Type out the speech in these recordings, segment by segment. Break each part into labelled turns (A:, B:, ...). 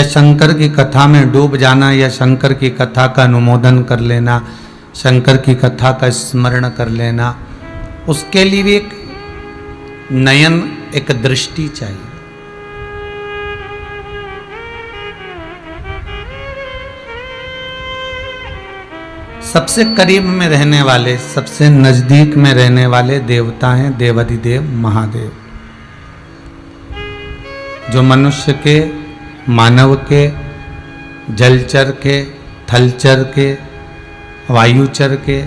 A: या शंकर की कथा में डूब जाना, या शंकर की कथा का अनुमोदन कर लेना, शंकर की कथा का स्मरण कर लेना, उसके लिए भी एक नयन, एक दृष्टि चाहिए। सबसे करीब में रहने वाले, सबसे नजदीक में रहने वाले देवता हैं देवाधिदेव महादेव, जो मनुष्य के, मानव के, जलचर के, थलचर के, वायुचर के,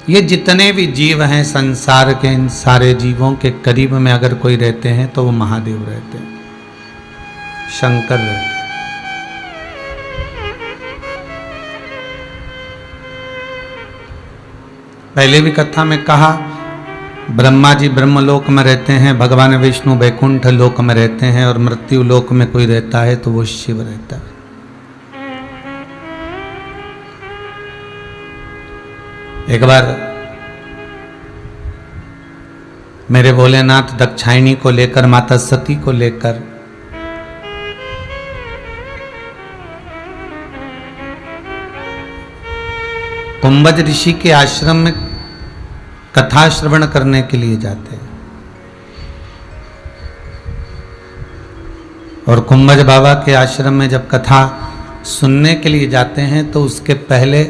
A: ये जितने भी जीव हैं संसार के, इन सारे जीवों के करीब में अगर कोई रहते हैं तो वो महादेव रहते हैं, शंकर रहते हैं। पहले भी कथा में कहा, ब्रह्मा जी ब्रह्मलोक में रहते हैं, भगवान विष्णु वैकुंठ लोक में रहते हैं, और मृत्यु लोक में कोई रहता है तो वो शिव रहता है। एक बार मेरे भोलेनाथ दक्षायणी को लेकर, माता सती को लेकर कुंभज ऋषि के आश्रम में कथा श्रवण करने के लिए जाते हैं, और कुंभज बाबा के आश्रम में जब कथा सुनने के लिए जाते हैं तो उसके पहले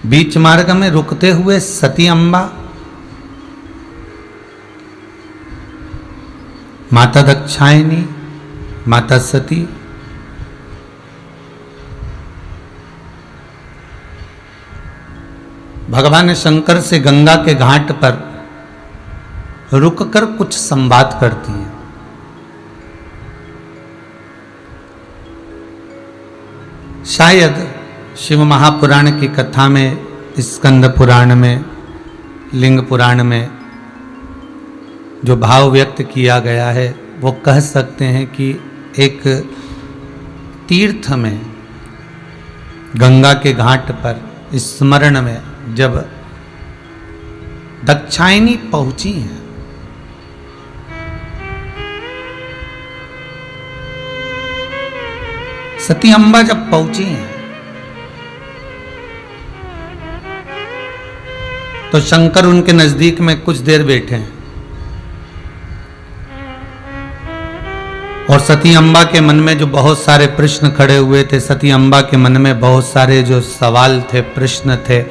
A: बीच मार्ग में रुकते हुए सती अम्बा, माता दक्षायणी, माता सती, भगवान शंकर से गंगा के घाट पर रुककर कुछ संवाद करती हैं। शायद शिव महापुराण की कथा में, स्कंद पुराण में, लिंग पुराण में जो भाव व्यक्त किया गया है वो कह सकते हैं कि एक तीर्थ में, गंगा के घाट पर स्मरण में जब दक्षायणी पहुंची हैं, सती अम्बा जब पहुंची हैं तो शंकर उनके नजदीक में कुछ देर बैठे हैं, और सती अम्बा के मन में जो बहुत सारे प्रश्न खड़े हुए थे, सती अम्बा के मन में बहुत सारे जो सवाल थे, प्रश्न थे,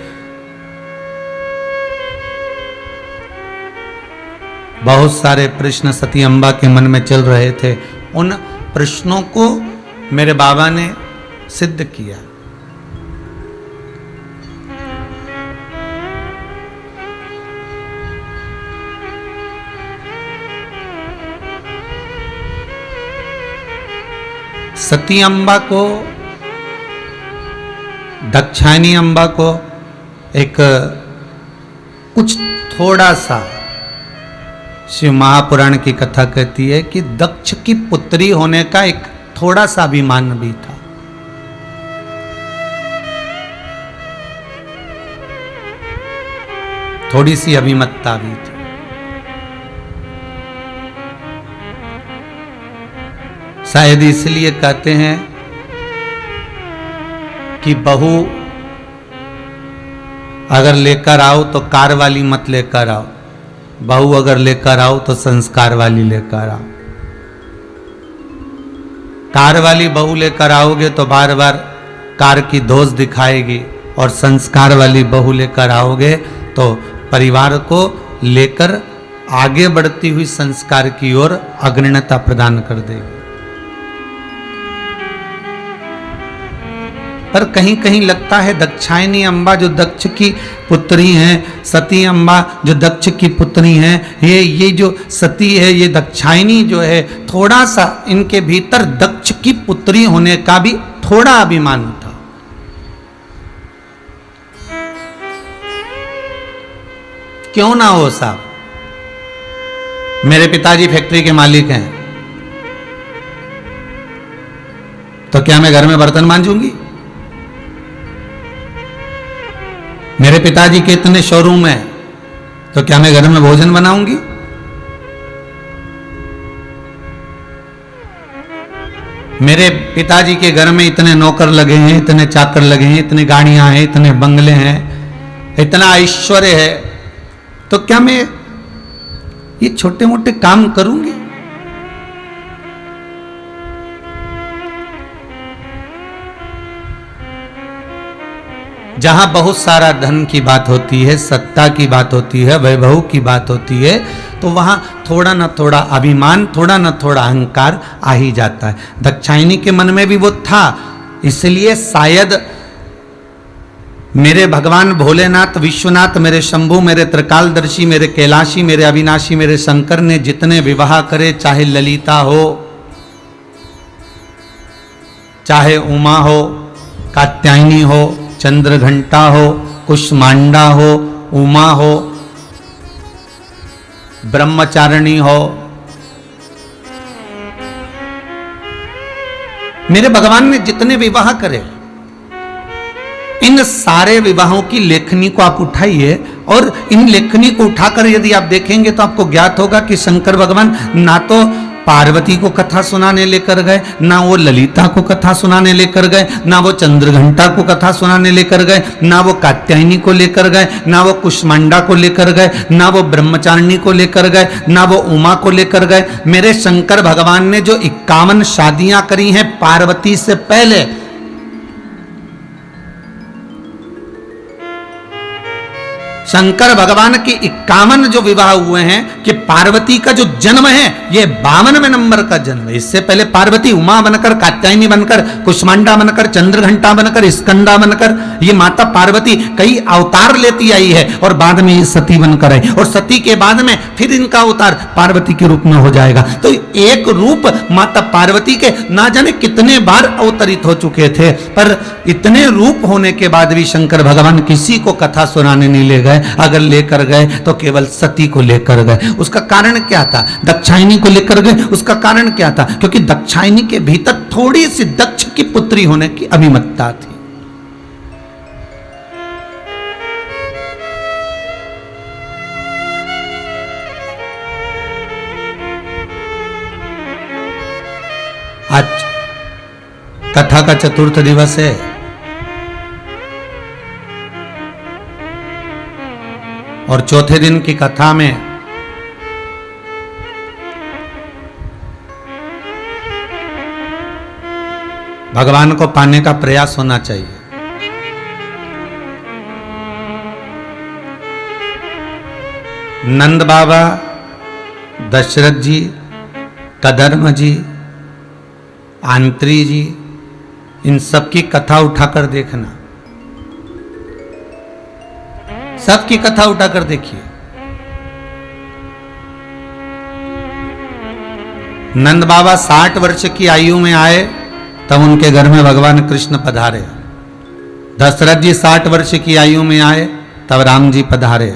A: बहुत सारे प्रश्न सती अम्बा के मन में चल रहे थे। उन प्रश्नों को मेरे बाबा ने सिद्ध किया। सती अम्बा को, दक्षायणी अम्बा को एक कुछ थोड़ा सा, शिव महापुराण की कथा कहती है कि दक्ष की पुत्री होने का एक थोड़ा सा अभिमान भी था। थोड़ी सी अभिमतता भी थी। शायद इसलिए कहते हैं कि बहू अगर लेकर आओ तो कार वाली मत लेकर आओ, बहू अगर लेकर आओ तो संस्कार वाली लेकर आओ। कार वाली बहू लेकर आओगे तो बार बार कार की दोष दिखाएगी, और संस्कार वाली बहू लेकर आओगे तो परिवार को लेकर आगे बढ़ती हुई संस्कार की ओर अग्रणता प्रदान कर देगी। पर कहीं कहीं लगता है दक्षायणी अम्बा जो दक्ष की पुत्री हैं, सती अम्बा जो दक्ष की पुत्री हैं, ये जो सती है, ये दक्षायणी जो है, थोड़ा सा इनके भीतर दक्ष की पुत्री होने का भी थोड़ा अभिमान था। क्यों ना हो साहब, मेरे पिताजी फैक्ट्री के मालिक हैं, तो क्या मैं घर में बर्तन मांजूंगी? मेरे पिताजी के इतने शोरूम हैं, तो क्या मैं घर में भोजन बनाऊंगी? मेरे पिताजी के घर में इतने नौकर लगे हैं, इतने चाकर लगे हैं, इतनी गाड़ियां हैं, इतने बंगले हैं, इतना ऐश्वर्य है, तो क्या मैं ये छोटे मोटे काम करूंगी? जहां बहुत सारा धन की बात होती है, सत्ता की बात होती है, वैभव की बात होती है, तो वहां थोड़ा न थोड़ा अभिमान, थोड़ा न थोड़ा अहंकार आ ही जाता है। दाक्षायणी के मन में भी वो था, इसलिए शायद मेरे भगवान भोलेनाथ, विश्वनाथ, मेरे शंभु, मेरे त्रिकालदर्शी, मेरे कैलाशी, मेरे अविनाशी, मेरे शंकर ने जितने विवाह करे, चाहे ललिता हो, चाहे उमा हो, कात्यायनी हो, चंद्रघंटा हो, कुष्मांडा हो, उमा हो, ब्रह्मचारिणी हो, मेरे भगवान ने जितने विवाह करे, इन सारे विवाहों की लेखनी को आप उठाइए और इन लेखनी को उठाकर यदि आप देखेंगे तो आपको ज्ञात होगा कि शंकर भगवान ना तो पार्वती को कथा सुनाने लेकर गए, ना वो ललिता को कथा सुनाने लेकर गए, ना वो चंद्रघंटा को कथा सुनाने लेकर गए, ना वो कात्यायनी को लेकर गए, ना वो कुष्मांडा को लेकर गए, ना वो ब्रह्मचारिणी को लेकर गए, ना वो उमा को लेकर गए। मेरे शंकर भगवान ने जो 51 शादियां करी हैं पार्वती से पहले, शंकर भगवान के 51 जो विवाह हुए हैं, कि पार्वती का जो जन्म है ये 52वें नंबर का जन्म है। इससे पहले पार्वती उमा बनकर, कात्यायनी बनकर, कुष्मांडा बनकर, चंद्रघंटा बनकर, स्कंदा बनकर, ये माता पार्वती कई अवतार लेती आई है और बाद में ये सती बनकर आई, और सती के बाद में फिर इनका अवतार पार्वती के रूप में हो जाएगा। तो एक रूप माता पार्वती के ना जाने कितने बार अवतरित हो चुके थे, पर इतने रूप होने के बाद भी शंकर भगवान किसी को कथा सुनाने नहीं ले गए। अगर लेकर गए तो केवल सती को लेकर गए। उसका कारण क्या था? दाक्षायणी को लेकर गए, उसका कारण क्या था? क्योंकि दाक्षायणी के भीतर थोड़ी सी दक्ष की पुत्री होने की अभिमतता थी। आज कथा का चतुर्थ दिवस है। और चौथे दिन की कथा में भगवान को पाने का प्रयास होना चाहिए। नंद बाबा, दशरथ जी, कदर्म जी, आंत्री जी, इन सब की कथा उठाकर देखना, सबकी कथा उठाकर देखिए। नंद बाबा 60 वर्ष की आयु में आए तब उनके घर में भगवान कृष्ण पधारे। दशरथ जी 60 वर्ष की आयु में आए तब राम जी पधारे।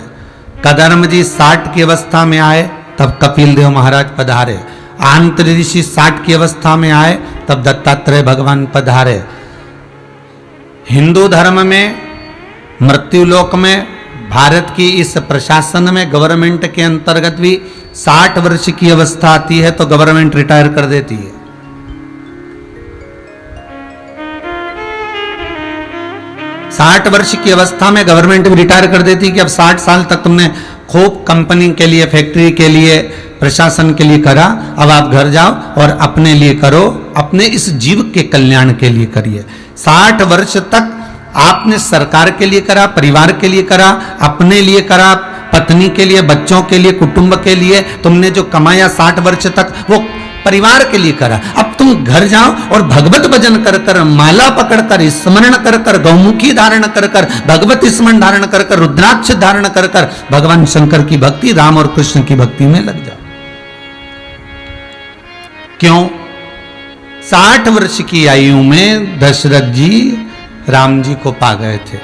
A: कदर्म जी 60 की अवस्था में आए तब कपिल देव महाराज पधारे। आंत्र ऋषि 60 की अवस्था में आए तब दत्तात्रेय भगवान पधारे। हिंदू धर्म में मृत्युलोक में, भारत की इस प्रशासन में, गवर्नमेंट के अंतर्गत भी 60 वर्ष की अवस्था आती है तो गवर्नमेंट रिटायर कर देती है। 60 वर्ष की अवस्था में गवर्नमेंट भी रिटायर कर देती है कि अब 60 साल तक तुमने खूब कंपनी के लिए, फैक्ट्री के लिए, प्रशासन के लिए करा, अब आप घर जाओ और अपने लिए करो, अपने इस जीव के कल्याण के लिए करिए। 60 वर्ष तक आपने सरकार के लिए करा, परिवार के लिए करा, अपने लिए करा, पत्नी के लिए, बच्चों के लिए, कुटुंब के लिए, तुमने जो कमाया 60 वर्ष तक वो परिवार के लिए करा। अब तुम घर जाओ और भगवत भजन कर कर, माला पकड़ कर, स्मरण कर कर, गौमुखी धारण कर कर, भगवत स्मरण धारण कर कर, रुद्राक्ष धारण कर कर भगवान शंकर की भक्ति, राम और कृष्ण की भक्ति में लग जाओ। क्यों? 60 वर्ष की आयु में दशरथ जी राम जी को पा गए थे।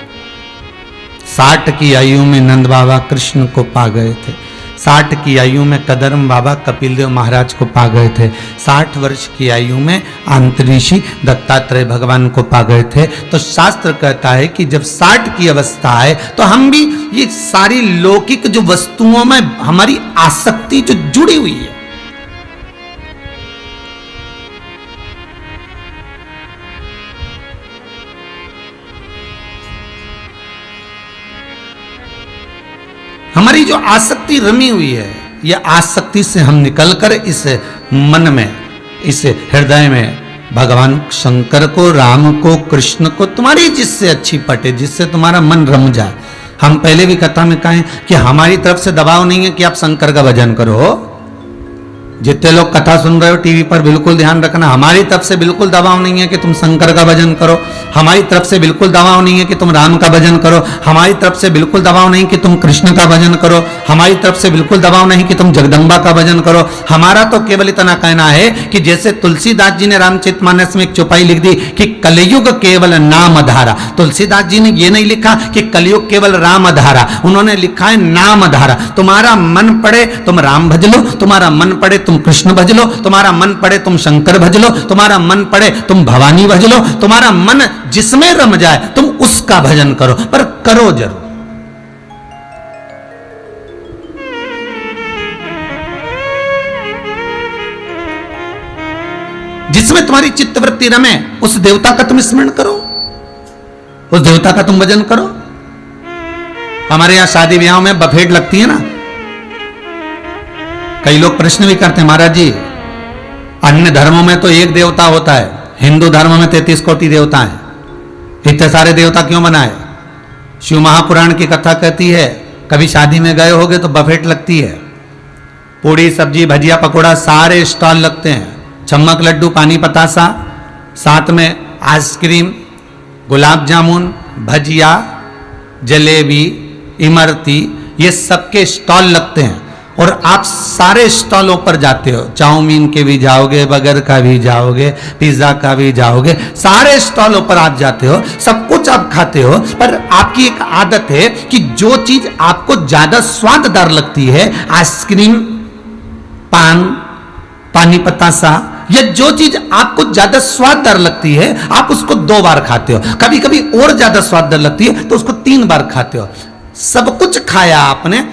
A: 60 की आयु में नंद बाबा कृष्ण को पा गए थे। 60 की आयु में कदर्म बाबा कपिल देव महाराज को पा गए थे। 60 वर्ष की आयु में आंतरिषि दत्तात्रेय भगवान को पा गए थे। तो शास्त्र कहता है कि जब 60 की अवस्था आए तो हम भी ये सारी लौकिक जो वस्तुओं में हमारी आसक्ति जो जुड़ी हुई है, हमारी जो आसक्ति रमी हुई है, यह आसक्ति से हम निकलकर इस मन में, इस हृदय में भगवान शंकर को, राम को, कृष्ण को, तुम्हारी जिससे अच्छी पटे, जिससे तुम्हारा मन रम जाए। हम पहले भी कथा में कहें कि हमारी तरफ से दबाव नहीं है कि आप शंकर का भजन करो। जितने लोग कथा सुन रहे हो टीवी पर, बिल्कुल ध्यान रखना, हमारी तरफ से बिल्कुल दबाव नहीं है कि तुम शंकर का भजन करो। हमारी तरफ से बिल्कुल दबाव नहीं है कि तुम राम का भजन करो। हमारी तरफ से बिल्कुल दबाव नहीं कि तुम कृष्ण का भजन करो। हमारी तरफ से बिल्कुल दबाव नहीं कि तुम जगदम्बा का भजन करो। हमारा तो केवल इतना कहना है कि जैसे तुलसीदास जी ने रामचरितमानस में एक चौपाई लिख दी कि कलयुग केवल नाम धारा। तुलसीदास जी ने ये नहीं लिखा कि कलयुग केवल राम धारा, उन्होंने लिखा है नाम धारा। तुम्हारा मन पड़े तुम राम भज लो, तुम्हारा मन पड़े तुम कृष्ण भज लो, तुम्हारा मन पड़े तुम शंकर भज लो, तुम्हारा मन पड़े तुम भवानी भज लो, तुम्हारा मन जिसमें रम जाए तुम उसका भजन करो, पर करो जरूर। जिसमें तुम्हारी चित्तवृत्ति रमे उस देवता का तुम स्मरण करो, उस देवता का तुम भजन करो। हमारे यहां शादी ब्याह में बफेट लगती है ना, कई लोग प्रश्न भी करते हैं, महाराज जी अन्य धर्मों में तो एक देवता होता है, हिंदू धर्म में 33 कोटि देवता हैं, इतने सारे देवता क्यों बनाए? शिव महापुराण की कथा कहती है, कभी शादी में गए होगे तो बफेट लगती है, पूड़ी सब्जी भजिया पकौड़ा सारे स्टॉल लगते हैं, चम्मक लड्डू पानी पतासा, साथ में आइसक्रीम, गुलाब जामुन, भजिया, जलेबी, इमरती, ये सबके स्टॉल लगते हैं। और आप सारे स्टॉलों पर जाते हो, चाउमीन के भी जाओगे, बर्गर का भी जाओगे, पिज्जा का भी जाओगे, सारे स्टॉलों पर आप जाते हो, सब कुछ आप खाते हो, पर आपकी एक आदत है कि जो चीज आपको ज्यादा स्वाददार लगती है, आइसक्रीम, पान, पानी पतासा, ये जो चीज आपको ज्यादा स्वाददार लगती है आप उसको 2 बार खाते हो, कभी कभी और ज्यादा स्वाददार लगती है तो उसको 3 बार खाते हो। सब कुछ खाया आपने,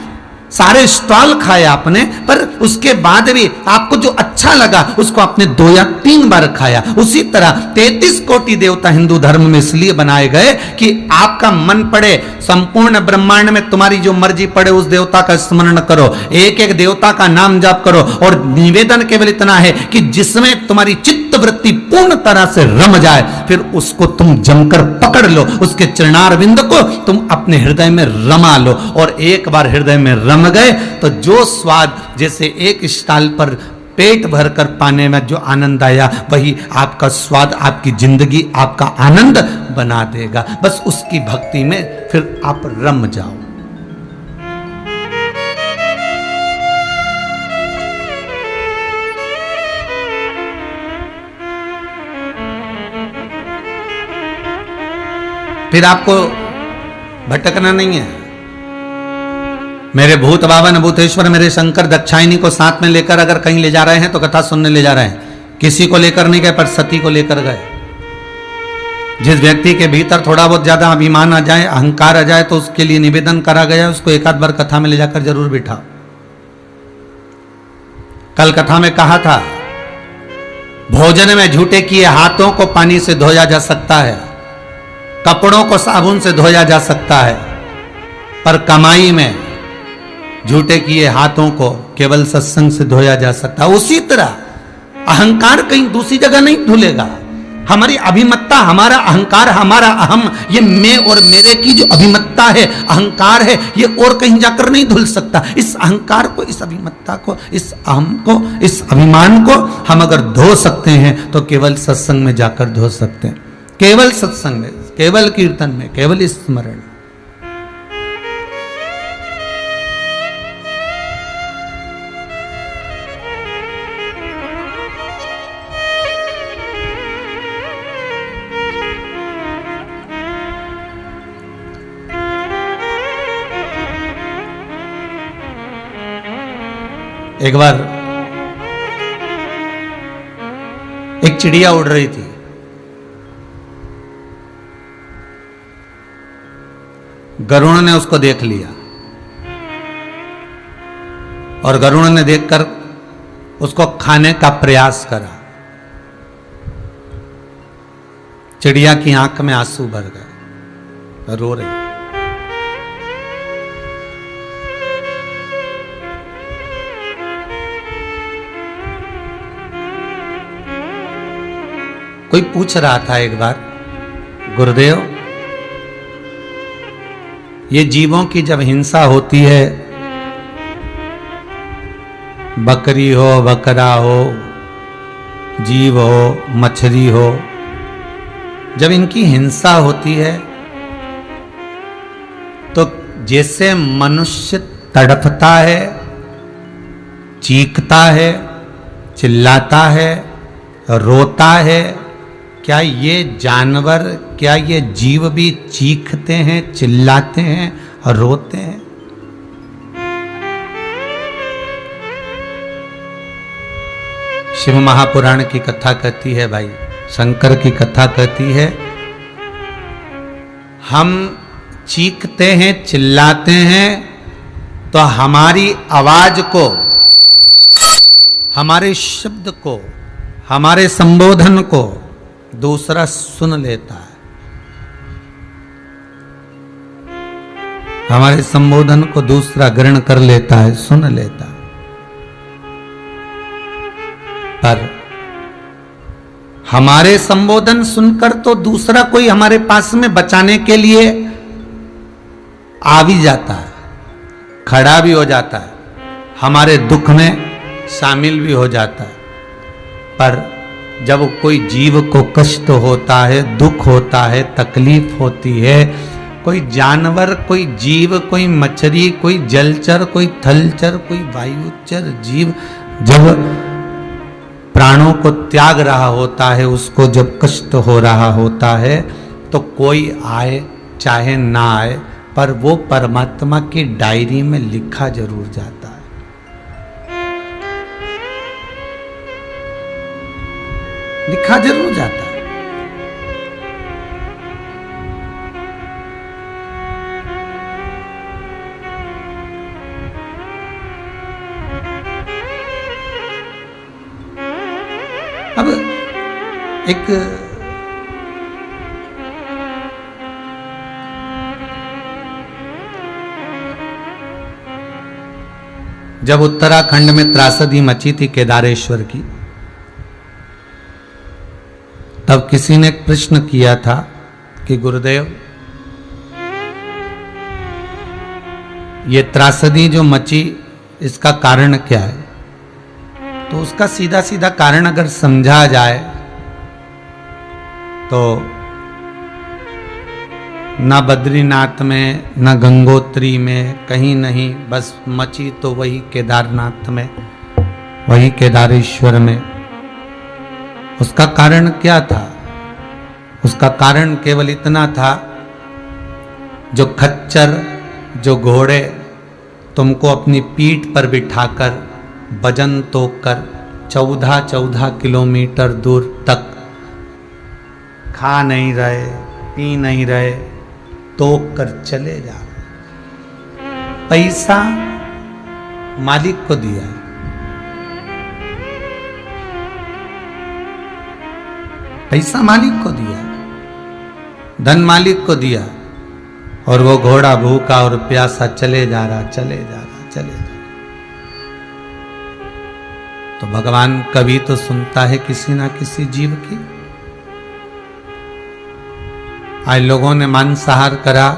A: सारे स्टॉल खाए आपने, पर उसके बाद भी आपको जो अच्छा लगा उसको आपने 2 या 3 बार खाया। उसी तरह 33 कोटि देवता हिंदू धर्म में इसलिए बनाए गए कि आपका मन पड़े, संपूर्ण ब्रह्मांड में तुम्हारी जो मर्जी पड़े उस देवता का स्मरण करो, एक एक देवता का नाम जाप करो। और निवेदन केवल इतना है कि जिसमें तुम्हारी चित्त वृत्ति पूर्ण तरह से रम जाए, फिर उसको तुम जमकर पकड़ लो, उसके चरणारविंद को तुम अपने हृदय में रमा लो। और एक बार हृदय में रम गए तो जो स्वाद, जैसे एक स्टाल पर पेट भरकर पाने में जो आनंद आया, वही आपका स्वाद, आपकी जिंदगी, आपका आनंद बना देगा। बस उसकी भक्ति में फिर आप रम जाओ। फिर आपको भटकना नहीं है। मेरे भूत बाबा भूतेश्वर, मेरे शंकर दक्षायनी को साथ में लेकर अगर कहीं ले जा रहे हैं तो कथा सुनने ले जा रहे हैं, किसी को लेकर नहीं गए, पर सती को लेकर गए। जिस व्यक्ति के भीतर थोड़ा बहुत ज्यादा अभिमान आ जाए, अहंकार आ जाए, तो उसके लिए निवेदन करा गया, उसको एक आध बार कथा में ले जाकर जरूर बिठाओ। कल कथा में कहा था, भोजन में झूठे किए हाथों को पानी से धोया जा सकता है, कपड़ों को साबुन से धोया जा सकता है, पर कमाई में झूठे किए हाथों को केवल सत्संग से धोया जा सकता है। उसी तरह अहंकार कहीं दूसरी जगह नहीं धुलेगा। हमारी अभिमत्ता, हमारा अहंकार, हमारा अहम, ये मैं और मेरे की जो अभिमत्ता है, अहंकार है, ये और कहीं जाकर नहीं धुल सकता। इस अहंकार को, इस अभिमत्ता को, इस अहम को, इस अभिमान को हम अगर धो सकते हैं तो केवल सत्संग में जाकर धो सकते हैं, केवल सत्संग में, केवल कीर्तन में, केवल स्मरण। एक बार एक चिड़िया उड़ रही थी, गरुड़ ने उसको देख लिया और गरुड़ ने देखकर उसको खाने का प्रयास करा। चिड़िया की आंख में आंसू भर गए, रो रही। कोई पूछ रहा था एक बार, गुरुदेव ये जीवों की जब हिंसा होती है, बकरी हो, बकरा हो, जीव हो, मछली हो, जब इनकी हिंसा होती है तो जैसे मनुष्य तड़पता है, चीखता है, चिल्लाता है, रोता है, क्या ये जानवर, क्या ये जीव भी चीखते हैं, चिल्लाते हैं और रोते हैं? शिव महापुराण की कथा कहती है भाई, शंकर की कथा कहती है, हम चीखते हैं, चिल्लाते हैं तो हमारी आवाज को, हमारे शब्द को, हमारे संबोधन को दूसरा सुन लेता है। हमारे संबोधन को दूसरा ग्रहण कर लेता है, सुन लेता है। पर हमारे संबोधन सुनकर तो दूसरा कोई हमारे पास में बचाने के लिए आ भी जाता है, खड़ा भी हो जाता है, हमारे दुख में शामिल भी हो जाता है। पर जब कोई जीव को कष्ट होता है, दुख होता है, तकलीफ होती है, कोई जानवर, कोई जीव, कोई मछली, कोई जलचर, कोई थलचर, कोई वायुचर जीव जब प्राणों को त्याग रहा होता है, उसको जब कष्ट हो रहा होता है, तो कोई आए चाहे ना आए, पर वो परमात्मा की डायरी में लिखा जरूर जाता है। लिखा जरूर जाता है। अब एक जब उत्तराखंड में त्रासदी मची थी केदारेश्वर की, तब किसी ने प्रश्न किया था कि गुरुदेव ये त्रासदी जो मची इसका कारण क्या है? तो उसका सीधा सीधा कारण अगर समझा जाए तो ना बद्रीनाथ में, ना गंगोत्री में, कहीं नहीं, बस मची तो वही केदारनाथ में, वही केदारेश्वर में। उसका कारण क्या था? उसका कारण केवल इतना था, जो खच्चर, जो घोड़े तुमको अपनी पीठ पर बिठाकर वजन तोक कर 14-14 किलोमीटर दूर तक खा नहीं रहे, पी नहीं रहे, तोक कर चले जा रहे। पैसा मालिक को दिया, पैसा मालिक को दिया, धन मालिक को दिया, और वो घोड़ा भूखा और प्यासा चले जा रहा, चले जा रहा, चले जा रहा। तो भगवान कभी तो सुनता है किसी ना किसी जीव की। आज लोगों ने मांसाहार करा,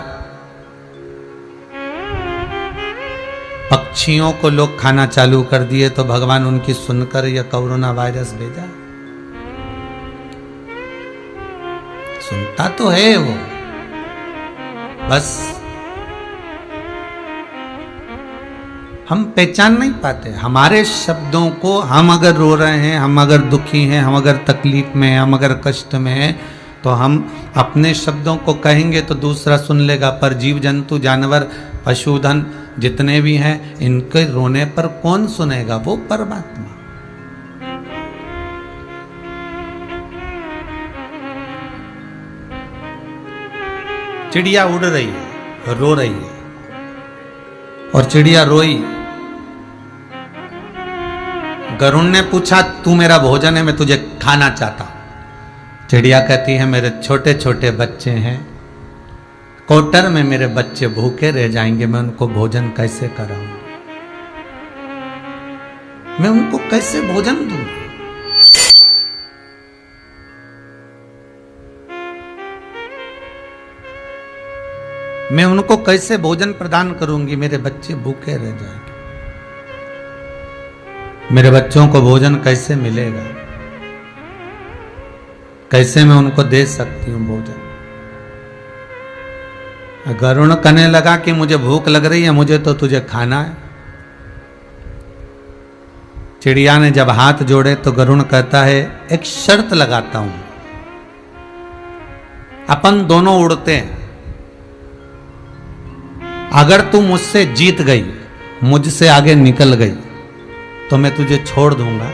A: पक्षियों को लोग खाना चालू कर दिए, तो भगवान उनकी सुनकर यह कोरोना वायरस भेजा? सुनता तो है वो, बस हम पहचान नहीं पाते। हमारे शब्दों को, हम अगर रो रहे हैं, हम अगर दुखी हैं, हम अगर तकलीफ में हैं, हम अगर कष्ट में हैं, तो हम अपने शब्दों को कहेंगे तो दूसरा सुन लेगा। पर जीव जंतु, जानवर, पशुधन जितने भी हैं, इनके रोने पर कौन सुनेगा? वो परमात्मा। चिड़िया उड़ रही है, रो रही है, और चिड़िया रोई। गरुड़ ने पूछा, तू मेरा भोजन है, मैं तुझे खाना चाहता हूं। चिड़िया कहती है, मेरे छोटे छोटे बच्चे हैं, कोटर में मेरे बच्चे भूखे रह जाएंगे, मैं उनको भोजन कैसे कराऊं? मैं उनको कैसे भोजन दूं? मैं उनको कैसे भोजन प्रदान करूंगी? मेरे बच्चे भूखे रह जाएंगे, मेरे बच्चों को भोजन कैसे मिलेगा? कैसे मैं उनको दे सकती हूं भोजन? गरुण कहने लगा कि मुझे भूख लग रही है, मुझे तो तुझे खाना है। चिड़िया ने जब हाथ जोड़े तो गरुण कहता है, एक शर्त लगाता हूं, अपन दोनों उड़ते हैं, अगर तू मुझसे जीत गई, मुझसे आगे निकल गई, तो मैं तुझे छोड़ दूंगा,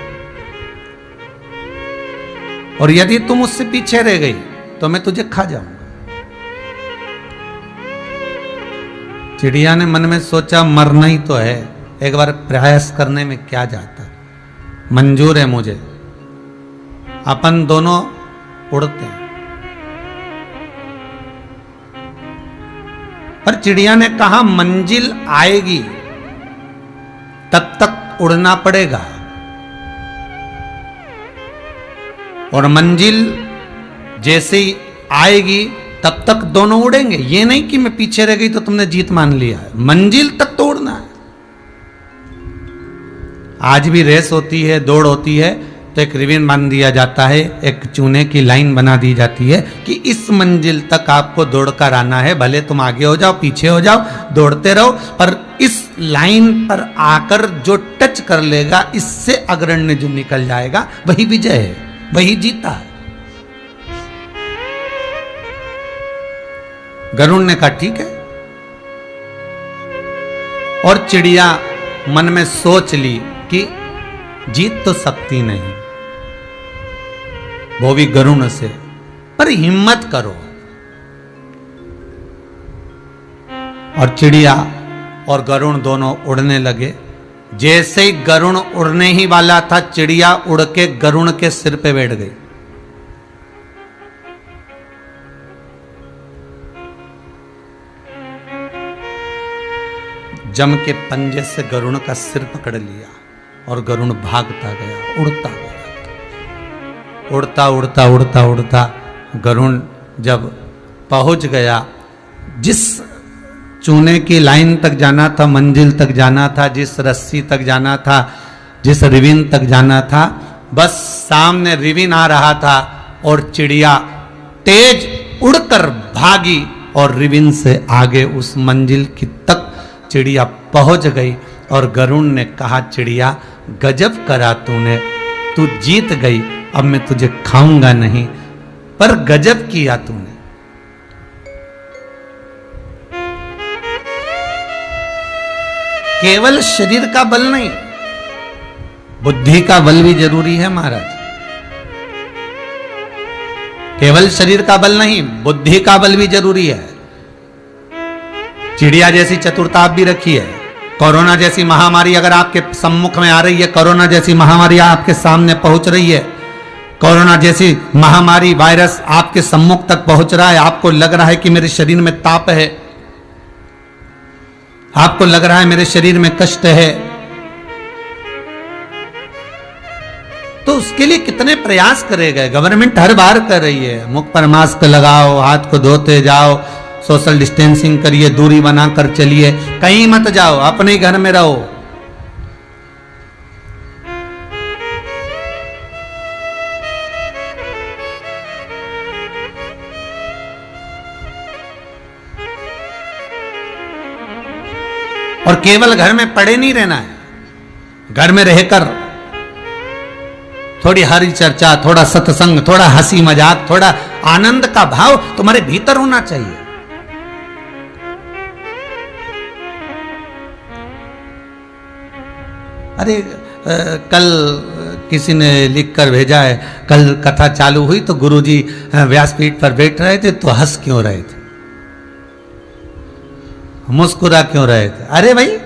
A: और यदि तू मुझसे पीछे रह गई तो मैं तुझे खा जाऊंगा। चिड़िया ने मन में सोचा, मरना ही तो है, एक बार प्रयास करने में क्या जाता, मंजूर है मुझे, अपन दोनों उड़ते हैं। पर चिड़िया ने कहा, मंजिल आएगी तब तक उड़ना पड़ेगा, और मंजिल जैसे ही आएगी तब तक दोनों उड़ेंगे। ये नहीं कि मैं पीछे रह गई तो तुमने जीत मान लिया है, मंजिल तक तो उड़ना है। आज भी रेस होती है, दौड़ होती है, तो एक रिबन बांध दिया जाता है, एक चूने की लाइन बना दी जाती है कि इस मंजिल तक आपको दौड़कर आना है, भले तुम आगे हो जाओ पीछे हो जाओ, दौड़ते रहो, पर इस लाइन पर आकर जो टच कर लेगा, इससे अग्रण्य जो निकल जाएगा वही विजय है, वही जीता है। गरुड़ ने कहा ठीक है, और चिड़िया मन में सोच ली कि जीत तो सकती नहीं, वो भी गरुड़ से, पर हिम्मत करो। और चिड़िया और गरुड़ दोनों उड़ने लगे। जैसे ही गरुड़ उड़ने ही वाला था, चिड़िया उड़ के गरुड़ के सिर पे बैठ गई। जम के पंजे से गरुड़ का सिर पकड़ लिया और गरुड़ भागता गया, उड़ता गया, उड़ता उड़ता उड़ता उड़ता गरुड़ जब पहुंच गया, जिस चूने की लाइन तक जाना था, मंजिल तक जाना था, जिस रस्सी तक जाना था, जिस रिबिन तक जाना था, बस सामने रिबिन आ रहा था और चिड़िया तेज उड़कर भागी और रिबिन से आगे उस मंजिल की तक चिड़िया पहुंच गई। और गरुड़ ने कहा, चिड़िया गजब करा तूने, तू जीत गई, अब मैं तुझे खाऊंगा नहीं, पर गजब किया तूने। केवल शरीर का बल नहीं, बुद्धि का बल भी जरूरी है महाराज। केवल शरीर का बल नहीं, बुद्धि का बल भी जरूरी है। चिड़िया जैसी चतुरता आप भी रखी है। कोरोना जैसी महामारी अगर आपके सम्मुख में आ रही है, कोरोना जैसी महामारी आपके सामने पहुंच रही है, कोरोना जैसी महामारी वायरस आपके सम्मुख तक पहुंच रहा है, आपको लग रहा है कि मेरे शरीर में ताप है, आपको लग रहा है मेरे शरीर में कष्ट है, तो उसके लिए कितने प्रयास करेगा। गवर्नमेंट हर बार कर रही है, मुख पर मास्क लगाओ, हाथ को धोते जाओ, सोशल डिस्टेंसिंग करिए, दूरी बनाकर चलिए, कहीं मत जाओ, अपने घर में रहो। और केवल घर में पड़े नहीं रहना है, घर में रहकर थोड़ी हरी चर्चा, थोड़ा सत्संग, थोड़ा हंसी मजाक, थोड़ा आनंद का भाव तुम्हारे भीतर होना चाहिए। अरे कल किसी ने लिख कर भेजा है, कल कथा चालू हुई तो गुरुजी व्यासपीठ पर बैठ रहे थे तो हंस क्यों रहे थे, मुस्कुरा क्यों रहे थे? अरे भाई,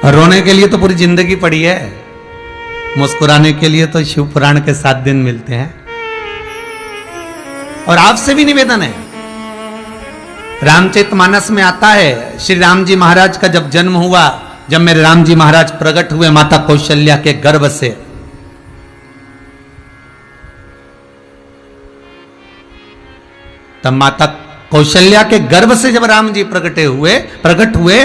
A: रोने के लिए तो पूरी जिंदगी पड़ी है, मुस्कुराने के लिए तो शिव पुराण के 7 दिन मिलते हैं। और आपसे भी निवेदन है, रामचरितमानस में आता है, श्री राम जी महाराज का जब जन्म हुआ, जब मेरे राम जी महाराज प्रकट हुए माता कौशल्या के गर्भ से, तब माता कौशल्या के गर्भ से जब राम जी प्रकट हुए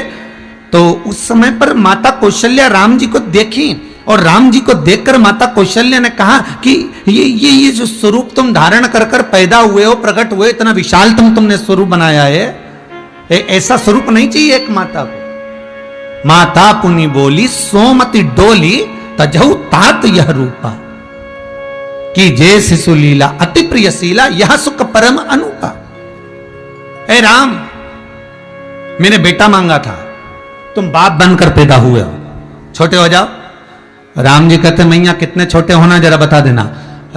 A: तो उस समय पर माता कौशल्या राम जी को देखी और राम जी को देखकर माता कौशल्या ने कहा कि ये जो स्वरूप तुम धारण कर कर पैदा हुए हो, प्रकट हुए, इतना विशाल तुमने स्वरूप बनाया है, ऐसा स्वरूप नहीं चाहिए एक माता को। माता पुनि बोली सोमति डोली तजहु तात यह रूपा कि जय शिशु लीला अति प्रियशीला यह सुख परम अनुपा। ए राम, मैंने बेटा मांगा था, तुम बाप बनकर पैदा हुए हो, छोटे हो जाओ। राम जी कहते मैया कितने छोटे होना जरा बता देना।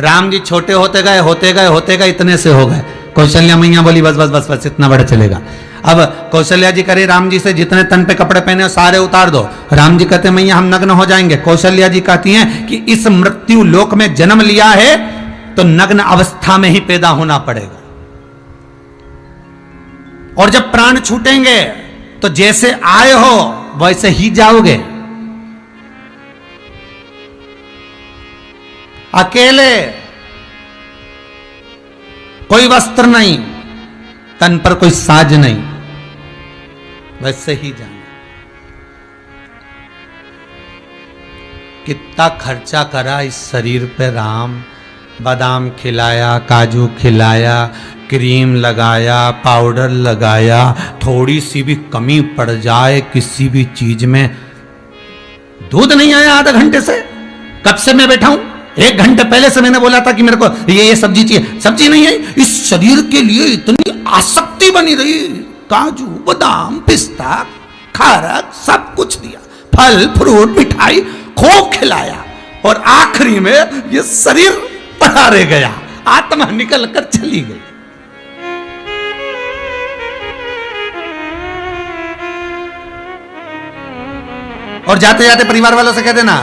A: राम जी छोटे होते गए इतने से हो गए। कौशल्या मैया बोली बस बस बस बस इतना बड़ा चलेगा। अब कौशल्या जी करे राम जी से जितने तन पे कपड़े पहने हो सारे उतार दो। राम जी कहते मैया हम नग्न हो जाएंगे। कौशल्या जी कहती हैं कि इस मृत्यु लोक में जन्म लिया है तो नग्न अवस्था में ही पैदा होना पड़ेगा, और जब प्राण छूटेंगे तो जैसे आए हो वैसे ही जाओगे। अकेले, कोई वस्त्र नहीं, तन पर कोई साज नहीं, वैसे ही जाना। कितना खर्चा करा इस शरीर पे राम, बादाम खिलाया, काजू खिलाया, क्रीम लगाया, पाउडर लगाया, थोड़ी सी भी कमी पड़ जाए किसी भी चीज में। दूध नहीं आया आधा घंटे से, कब से मैं बैठा हूं, 1 घंटे पहले से मैंने बोला था कि मेरे को ये सब्जी चाहिए, सब्जी नहीं आई। इस शरीर के लिए इतनी आसक्ति बनी रही, काजू बादाम पिस्ता खारक सब कुछ दिया, फल फ्रूट मिठाई खूब खिलाया, और आखिरी में ये शरीर पड़ा रह गया, आत्मा निकल कर चली गई। और जाते जाते परिवार वालों से कह देना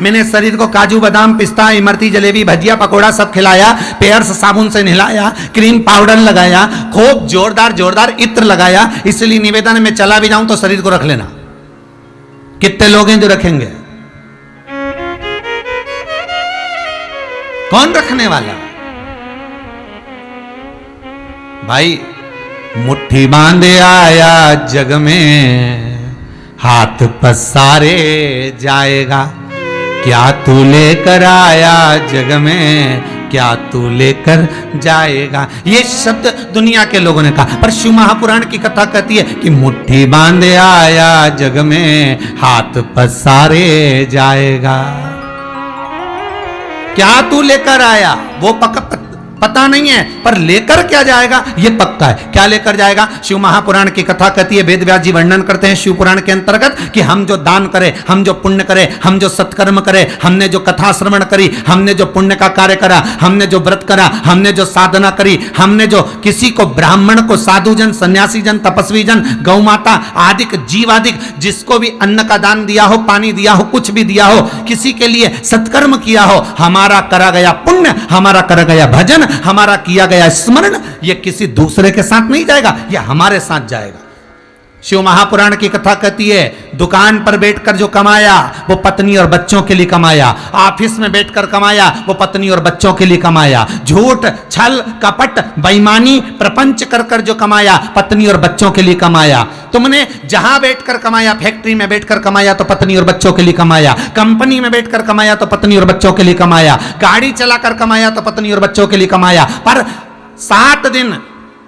A: मैंने शरीर को काजू बादाम पिस्ता इमरती जलेबी भजिया पकोड़ा सब खिलाया, पेयर्स साबुन से नहलाया, क्रीम पाउडर लगाया, खूब जोरदार जोरदार इत्र लगाया, इसलिए निवेदन में चला भी जाऊं तो शरीर को रख लेना। कितने लोग हैं जो रखेंगे? कौन रखने वाला? भाई मुट्ठी बांधे आया जग में, हाथ पसारे जाएगा, क्या तू लेकर आया जग में, क्या तू लेकर जाएगा। ये शब्द दुनिया के लोगों ने कहा, पर शिव महापुराण की कथा कहती है कि मुट्ठी बांधे आया जग में, हाथ पसारे जाएगा। क्या तू लेकर आया वो पता नहीं है, पर लेकर क्या जाएगा ये पक्का है। क्या लेकर जाएगा? शिव महापुराण की कथा कहती है, वेद व्यास जी वर्णन करते हैं शिव पुराण के अंतर्गत कि हम जो दान करें, हम जो पुण्य करें, हम जो सत्कर्म करें, हमने जो कथा श्रवण करी, हमने जो पुण्य का कार्य करा, हमने जो व्रत करा, हमने जो साधना करी, हमने जो किसी को ब्राह्मण को, साधु जन, सन्यासी जन, तपस्वी जन, गौ माता आदिक जीवादिक जिसको भी अन्न का दान दिया हो, पानी दिया हो, कुछ भी दिया हो, किसी के लिए सत्कर्म किया हो, हमारा करा गया पुण्य, हमारा करा गया भजन, हमारा किया गया स्मरण, ये किसी दूसरे के साथ नहीं जाएगा, ये हमारे साथ जाएगा। शिव महापुराण की कथा कहती है, दुकान पर बैठकर जो कमाया वो पत्नी और बच्चों के लिए कमाया, ऑफिस में बैठकर कमाया वो पत्नी और बच्चों के लिए कमाया, झूठ छल कपट बेईमानी प्रपंच कर कर जो कमाया पत्नी और बच्चों के लिए कमाया। तुमने जहां बैठकर कमाया, फैक्ट्री में बैठकर कमाया तो पत्नी और बच्चों के लिए कमाया, कंपनी में बैठकर कमाया तो पत्नी और बच्चों के लिए कमाया, गाड़ी चलाकर कमाया तो पत्नी और बच्चों के लिए कमाया। पर 7 दिन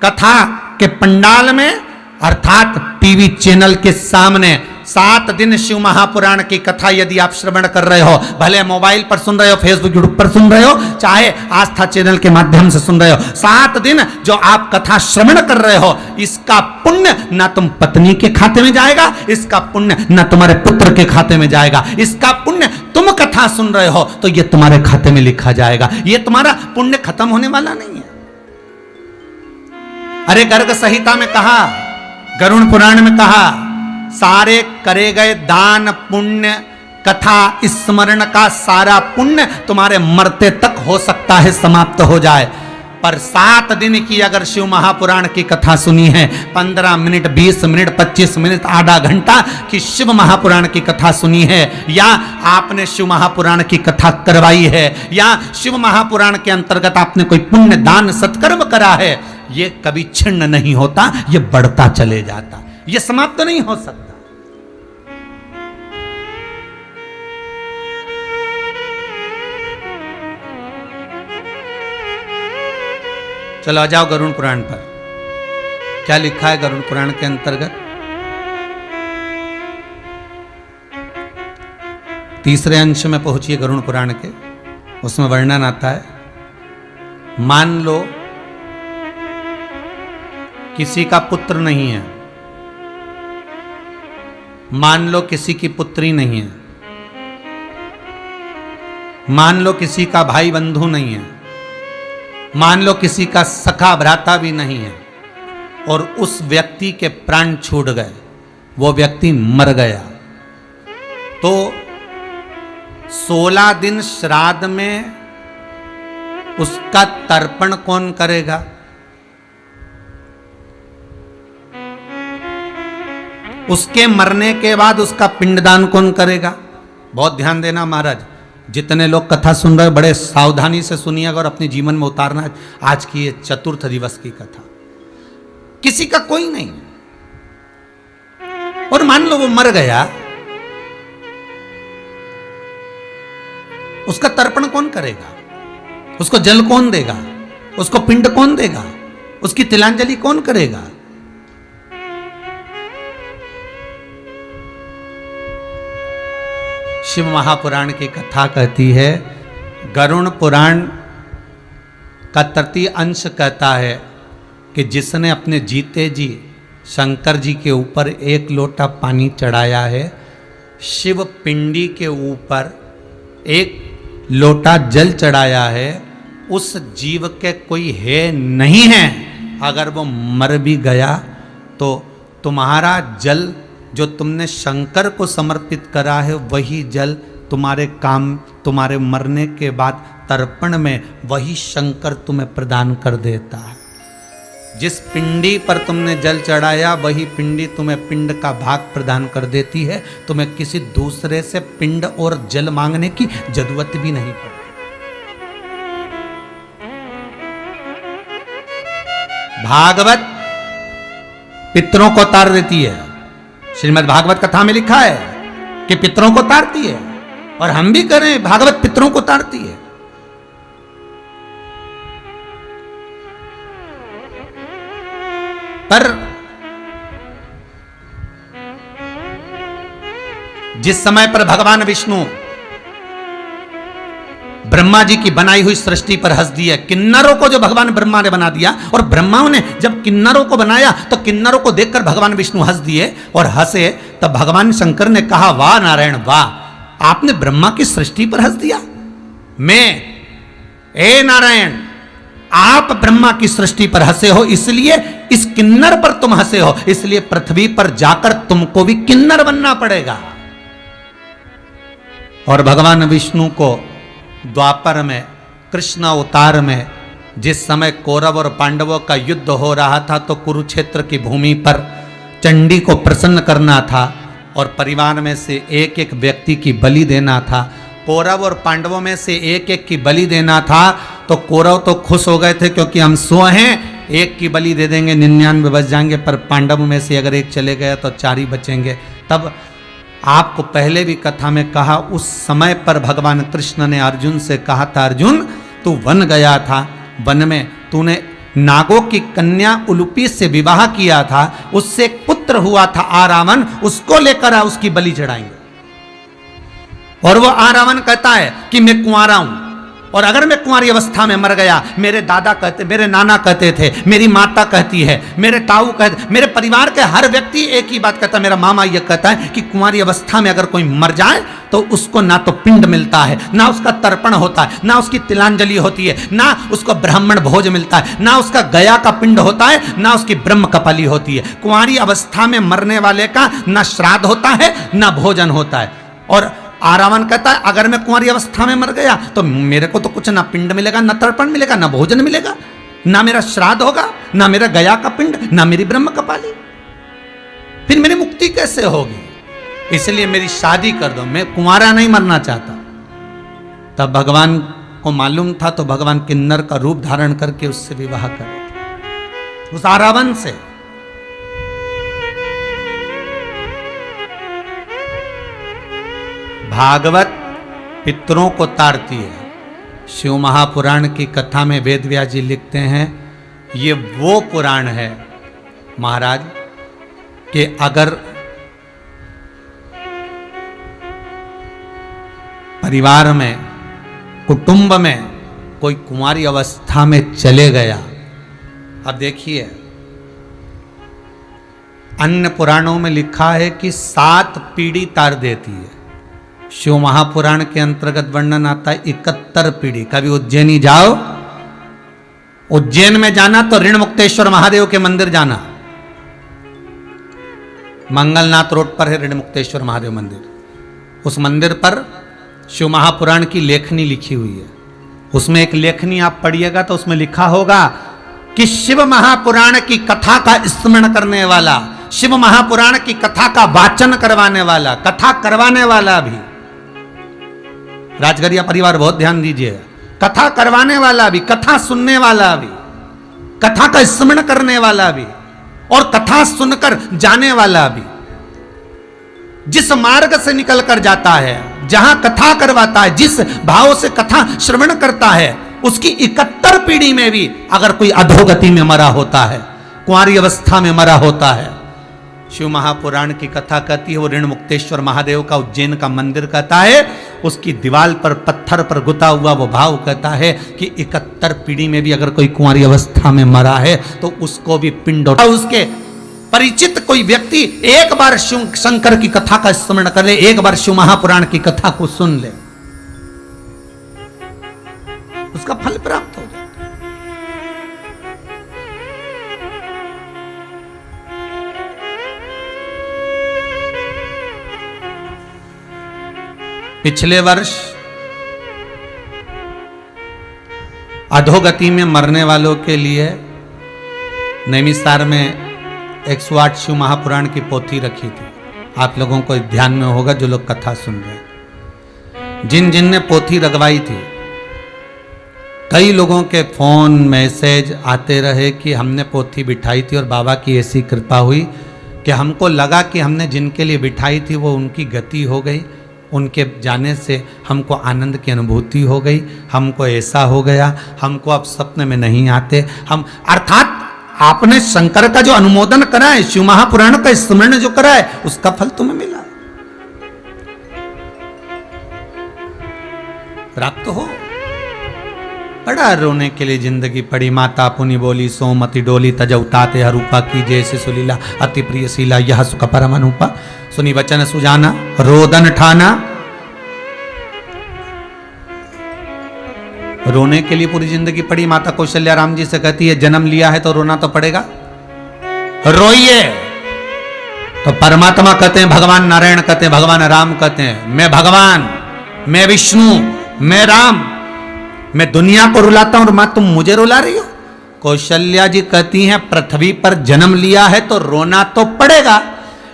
A: कथा के पंडाल में अर्थात टीवी चैनल के सामने 7 दिन शिव महापुराण की कथा यदि आप श्रवण कर रहे हो, भले मोबाइल पर सुन रहे हो, फेसबुक यूट्यूब पर सुन रहे हो, चाहे आस्था चैनल के माध्यम से सुन रहे हो, 7 दिन जो आप कथा श्रवण कर रहे हो, इसका पुण्य ना तुम पत्नी के खाते में जाएगा, इसका पुण्य ना तुम्हारे पुत्र के खाते में जाएगा, इसका पुण्य तुम कथा सुन रहे हो तो ये तुम्हारे खाते में लिखा जाएगा। ये तुम्हारा पुण्य खत्म होने वाला नहीं है। अरे गर्ग संहिता में कहा, गरुण पुराण में कहा, सारे करे गए दान पुण्य कथा स्मरण का सारा पुण्य तुम्हारे मरते तक हो सकता है समाप्त हो जाए, पर 7 दिन की अगर शिव महापुराण की कथा सुनी है, 15 मिनट 20 मिनट 25 मिनट आधा घंटा की शिव महापुराण की कथा सुनी है, या आपने शिव महापुराण की कथा करवाई है, या शिव महापुराण के अंतर्गत आपने कोई पुण्य दान सत्कर्म करा है, ये कभी छिन्न नहीं होता, ये बढ़ता चले जाता, ये समाप्त नहीं हो सकता। चलो आ जाओ गरुड़ पुराण पर। क्या लिखा है गरुड़ पुराण के अंतर्गत? तीसरे अंश में पहुंचिए गरुड़ पुराण के। उसमें वर्णन आता है, मान लो किसी का पुत्र नहीं है, मान लो किसी की पुत्री नहीं है, मान लो किसी का भाई बंधु नहीं है, मान लो किसी का सखा भ्राता भी नहीं है, और उस व्यक्ति के प्राण छूट गए, वो व्यक्ति मर गया, तो 16 दिन श्राद्ध में उसका तर्पण कौन करेगा? उसके मरने के बाद उसका पिंडदान कौन करेगा? बहुत ध्यान देना महाराज, जितने लोग कथा सुन रहे बड़े सावधानी से सुनिएगा और अपने जीवन में उतारना आज की ये चतुर्थ दिवस की कथा। किसी का कोई नहीं, और मान लो वो मर गया, उसका तर्पण कौन करेगा? उसको जल कौन देगा? उसको पिंड कौन देगा? उसकी तिलांजलि कौन करेगा? शिव महापुराण की कथा कहती है, गरुड़ पुराण का तृतीय अंश कहता है कि जिसने अपने जीते जी शंकर जी के ऊपर 1 लोटा पानी चढ़ाया है, शिव पिंडी के ऊपर 1 लोटा जल चढ़ाया है, उस जीव के कोई है नहीं है। अगर वो मर भी गया तो तुम्हारा जल जो तुमने शंकर को समर्पित करा है, वही जल तुम्हारे काम, तुम्हारे मरने के बाद तर्पण में वही शंकर तुम्हें प्रदान कर देता है। जिस पिंडी पर तुमने जल चढ़ाया वही पिंडी तुम्हें पिंड का भाग प्रदान कर देती है। तुम्हें किसी दूसरे से पिंड और जल मांगने की जरूरत भी नहीं पड़ती। भागवत पितरों को तार देती है। श्रीमद् भागवत कथा में लिखा है कि पितरों को तारती है, और हम भी करें, भागवत पितरों को तारती है। पर जिस समय पर भगवान विष्णु ब्रह्मा जी की बनाई हुई सृष्टि पर हंस दिया, किन्नरों को जो भगवान ब्रह्मा ने बना दिया, और ब्रह्माओं ने जब किन्नरों को बनाया तो किन्नरों को देखकर भगवान विष्णु हंस दिए और हंसे, तब भगवान शंकर ने कहा, वाह नारायण वाह, आपने ब्रह्मा की सृष्टि पर हंस दिया। ए नारायण, आप ब्रह्मा की सृष्टि पर हंसे हो, इसलिए इस किन्नर पर तुम हंसे हो, इसलिए पृथ्वी पर जाकर तुमको भी किन्नर बनना पड़ेगा। और भगवान विष्णु को द्वापर में, कृष्ण अवतार में, जिस समय कौरव और पांडवों का युद्ध हो रहा था, तो कुरुक्षेत्र की भूमि पर चंडी को प्रसन्न करना था और परिवार में से एक एक व्यक्ति की बलि देना था। कौरव और पांडवों में से एक एक की बलि देना था, तो कौरव तो खुश हो गए थे क्योंकि हम 100 हैं, एक की बलि दे देंगे 99 बच जाएंगे, पर पांडवों में से अगर एक चले गए तो 4 ही बचेंगे। तब आपको पहले भी कथा में कहा, उस समय पर भगवान कृष्ण ने अर्जुन से कहा था, अर्जुन तू वन गया था, वन में तूने नागों की कन्या उलूपी से विवाह किया था, उससे एक पुत्र हुआ था आरावन, उसको लेकर आ, उसकी बलि चढ़ाएंगे। और वो आरावन कहता है कि मैं कुंवारा हूं, और अगर मैं कुंवारी अवस्था में मर गया, मेरे दादा कहते, मेरे नाना कहते थे, मेरी माता कहती है, मेरे ताऊ कहते, मेरे परिवार के हर व्यक्ति एक ही बात कहता है, मेरा मामा यह कहता है कि कुंवारी अवस्था में अगर कोई मर जाए तो उसको ना तो पिंड मिलता है, ना उसका तर्पण होता है, ना उसकी तिलांजलि होती है, ना उसको ब्राह्मण भोज मिलता है, ना उसका गया का पिंड होता है, ना उसकी ब्रह्म कपाली होती है। कुंवारी अवस्था में मरने वाले का ना श्राद्ध होता है, ना भोजन होता है। और आरावन कहता है, अगर मैं कुंवारी अवस्था में मर गया तो मेरे को तो कुछ ना पिंड मिलेगा, ना तर्पण मिलेगा, ना भोजन मिलेगा, ना मेरा श्राद्ध होगा, ना मेरा गया का पिंड, ना मेरी ब्रह्म कपाली, फिर मेरी मुक्ति कैसे होगी? इसलिए मेरी शादी कर दो, मैं कुंवारा नहीं मरना चाहता। तब भगवान को मालूम था, तो भगवान किन्नर का रूप धारण करके उससे विवाह करे। उस आरावन से। भागवत पितरों को तारती है। शिव महापुराण की कथा में वेद व्यास जी लिखते हैं, ये वो पुराण है महाराज कि अगर परिवार में, कुटुंब में कोई कुंवारी अवस्था में चले गया। अब देखिए, अन्य पुराणों में लिखा है कि 7 पीढ़ी तार देती है। शिव महापुराण के अंतर्गत वर्णन आता है 71 पीढ़ी। कभी उज्जैनी जाओ, उज्जैन में जाना तो ऋण मुक्तेश्वर महादेव के मंदिर जाना। मंगलनाथ रोड पर है ऋण मुक्तेश्वर महादेव मंदिर। उस मंदिर पर शिव महापुराण की लेखनी लिखी हुई है। उसमें एक लेखनी आप पढ़िएगा तो उसमें लिखा होगा कि शिव महापुराण की कथा का स्मरण करने वाला, शिव महापुराण की कथा का वाचन करवाने वाला, कथा करवाने वाला भी, राजगरिया परिवार बहुत ध्यान दीजिए, कथा करवाने वाला भी, कथा सुनने वाला भी, कथा का स्मरण करने वाला भी और कथा सुनकर जाने वाला भी, जिस मार्ग से निकल कर जाता है, जहां कथा करवाता है, जिस भाव से कथा श्रवण करता है, उसकी 71 पीढ़ी में भी अगर कोई अधोगति में मरा होता है, कुंवारी अवस्था में मरा होता है, शिव महापुराण की कथा कहती है, वो ऋण मुक्तेश्वर महादेव का उज्जैन का मंदिर कहता है, उसकी दीवार पर पत्थर पर गुता हुआ वो भाव कहता है कि 71 पीढ़ी में भी अगर कोई कुंवारी अवस्था में मरा है तो उसको भी पिंड उठा। उसके परिचित कोई व्यक्ति एक बार शिव शंकर की कथा का स्मरण कर ले, एक बार शिव महापुराण की कथा को सुन ले, उसका फल प्राप्त हो जाए। पिछले वर्ष अधोगति में मरने वालों के लिए नैमिषार में 108 शिव महापुराण की पोथी रखी थी। आप लोगों को ध्यान में होगा जो लोग कथा सुन रहे हैं। जिन जिन ने पोथी रखवाई थी, कई लोगों के फोन मैसेज आते रहे कि हमने पोथी बिठाई थी और बाबा की ऐसी कृपा हुई कि हमको लगा कि हमने जिनके लिए बिठाई थी वो उनकी गति हो गई, उनके जाने से हमको आनंद की अनुभूति हो गई, हमको ऐसा हो गया, हमको अब सपने में नहीं आते हम। अर्थात आपने शंकर का जो अनुमोदन करा है, शिव महापुराण का स्मरण जो करा है, उसका फल तुम्हें मिला, प्राप्त हो। बड़ा रोने के लिए जिंदगी पड़ी। माता पुनि बोली सोमति डोली तजौताते हरूपा की जैसे सुलीला अति प्रिय शीला यह सुख परम अनुपा। सुनी वचन सुजाना रोदन ठाना। रोने के लिए पूरी जिंदगी पड़ी। माता कौशल्या राम जी से कहती है जन्म लिया है तो रोना तो पड़ेगा, रोइए। तो परमात्मा कहते हैं, भगवान नारायण कहते हैं, भगवान राम कहते हैं, मैं भगवान, मैं विष्णु, मैं राम, मैं दुनिया को रुलाता हूं और मां तुम मुझे रुला रही हो। कौशल्या जी कहती हैं पृथ्वी पर जन्म लिया है तो रोना तो पड़ेगा।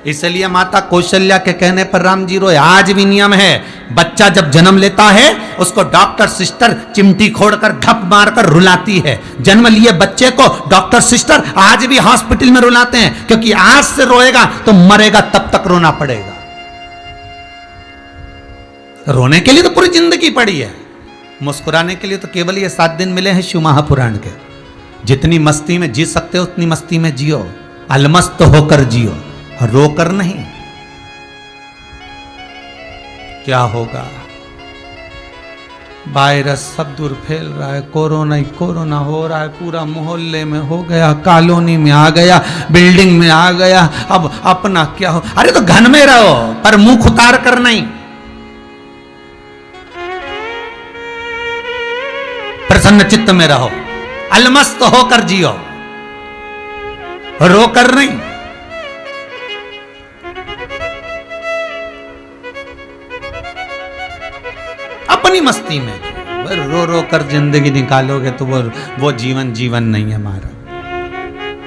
A: इसलिए माता कौशल्या के कहने पर राम जी रोए। आज भी नियम है, बच्चा जब जन्म लेता है उसको डॉक्टर सिस्टर चिमटी खोड़कर धप मारकर रुलाती है। जन्म लिए बच्चे को डॉक्टर सिस्टर आज भी हॉस्पिटल में रुलाते हैं, क्योंकि आज से रोएगा तो मरेगा तब तक रोना पड़ेगा। रोने के लिए तो पूरी जिंदगी पड़ी है, मुस्कुराने के लिए तो केवल ये 7 दिन मिले हैं शिव महापुराण के। जितनी मस्ती में जी सकते हो उतनी मस्ती में जियो, अलमस्त होकर जियो, रोकर नहीं। क्या होगा, वायरस सब दूर फैल रहा है, कोरोना ही कोरोना हो रहा है, पूरा मोहल्ले में हो गया, कॉलोनी में आ गया, बिल्डिंग में आ गया। अब अपना क्या हो, अरे तो घन में रहो पर मुंह उतार कर नहीं, प्रसन्न चित्त में रहो, अलमस्त होकर जियो, रोकर नहीं। अपनी मस्ती में रो रो कर जिंदगी निकालोगे तो वो जीवन जीवन नहीं है हमारा।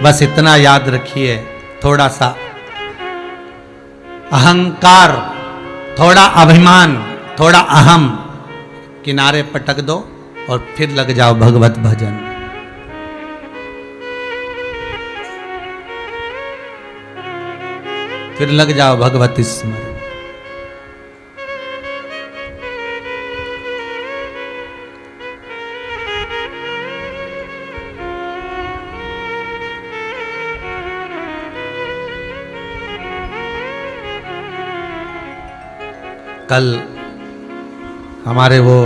A: बस इतना याद रखिए, थोड़ा सा अहंकार, थोड़ा अभिमान, थोड़ा अहम किनारे पटक दो और फिर लग जाओ भगवत भजन। फिर लग जाओ भगवती स्मरण। कल हमारे वो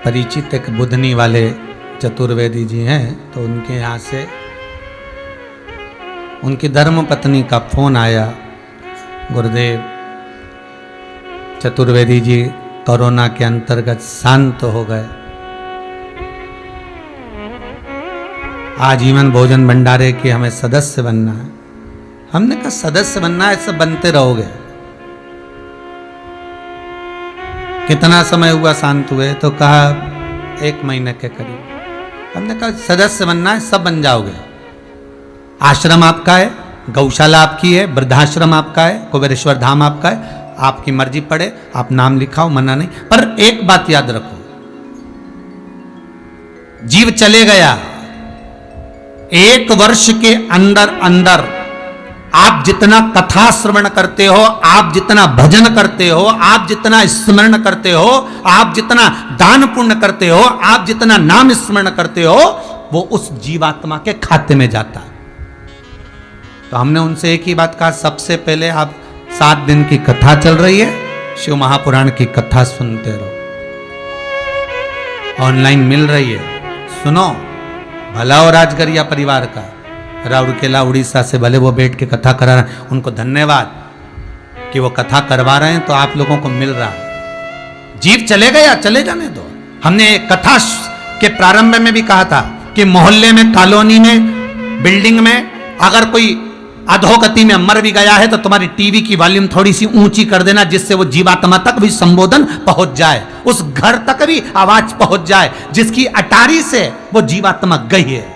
A: परिचित एक बुधनी वाले चतुर्वेदी जी हैं, तो उनके यहाँ से उनकी धर्म पत्नी का फोन आया, गुरुदेव चतुर्वेदी जी कोरोना के अंतर्गत शांत हो गए, आजीवन भोजन भंडारे के हमें सदस्य बनना है। हमने कहा सदस्य बनना है, सब बनते रहोगे। कितना समय हुआ शांत हुए? तो कहा 1 महीने के करीब। हमने कहा सदस्य बनना है, सब बन जाओगे। आश्रम आपका है, गौशाला आपकी है, वृद्धाश्रम आपका है, कुबेरेश्वर धाम आपका है, आपकी मर्जी पड़े, आप नाम लिखाओ, मना नहीं। पर एक बात याद रखो, जीव चले गया, 1 वर्ष के अंदर अंदर आप जितना कथा श्रवण करते हो, आप जितना भजन करते हो, आप जितना स्मरण करते हो, आप जितना दान पुण्य करते हो, आप जितना नाम स्मरण करते हो, वो उस जीवात्मा के खाते में जाता है। तो हमने उनसे एक ही बात कहा, सबसे पहले आप 7 दिन की कथा चल रही है, शिव महापुराण की कथा सुनते रहो, ऑनलाइन मिल रही है, सुनो। भला और राजगरिया परिवार का राउरकेला उड़ीसा से भले वो बैठ के कथा करा रहे हैं, उनको धन्यवाद कि वो कथा करवा रहे हैं, तो आप लोगों को मिल रहा है। जीव चले गया, चले जाने दो। हमने कथा के प्रारंभ में भी कहा था कि मोहल्ले में, कॉलोनी में, बिल्डिंग में अगर कोई अधोगति में मर भी गया है तो तुम्हारी टीवी की वॉल्यूम थोड़ी सी ऊंची कर देना, जिससे वो जीवात्मा तक भी संबोधन पहुंच जाए, उस घर तक भी आवाज पहुंच जाए जिसकी अटारी से वो जीवात्मा गई है।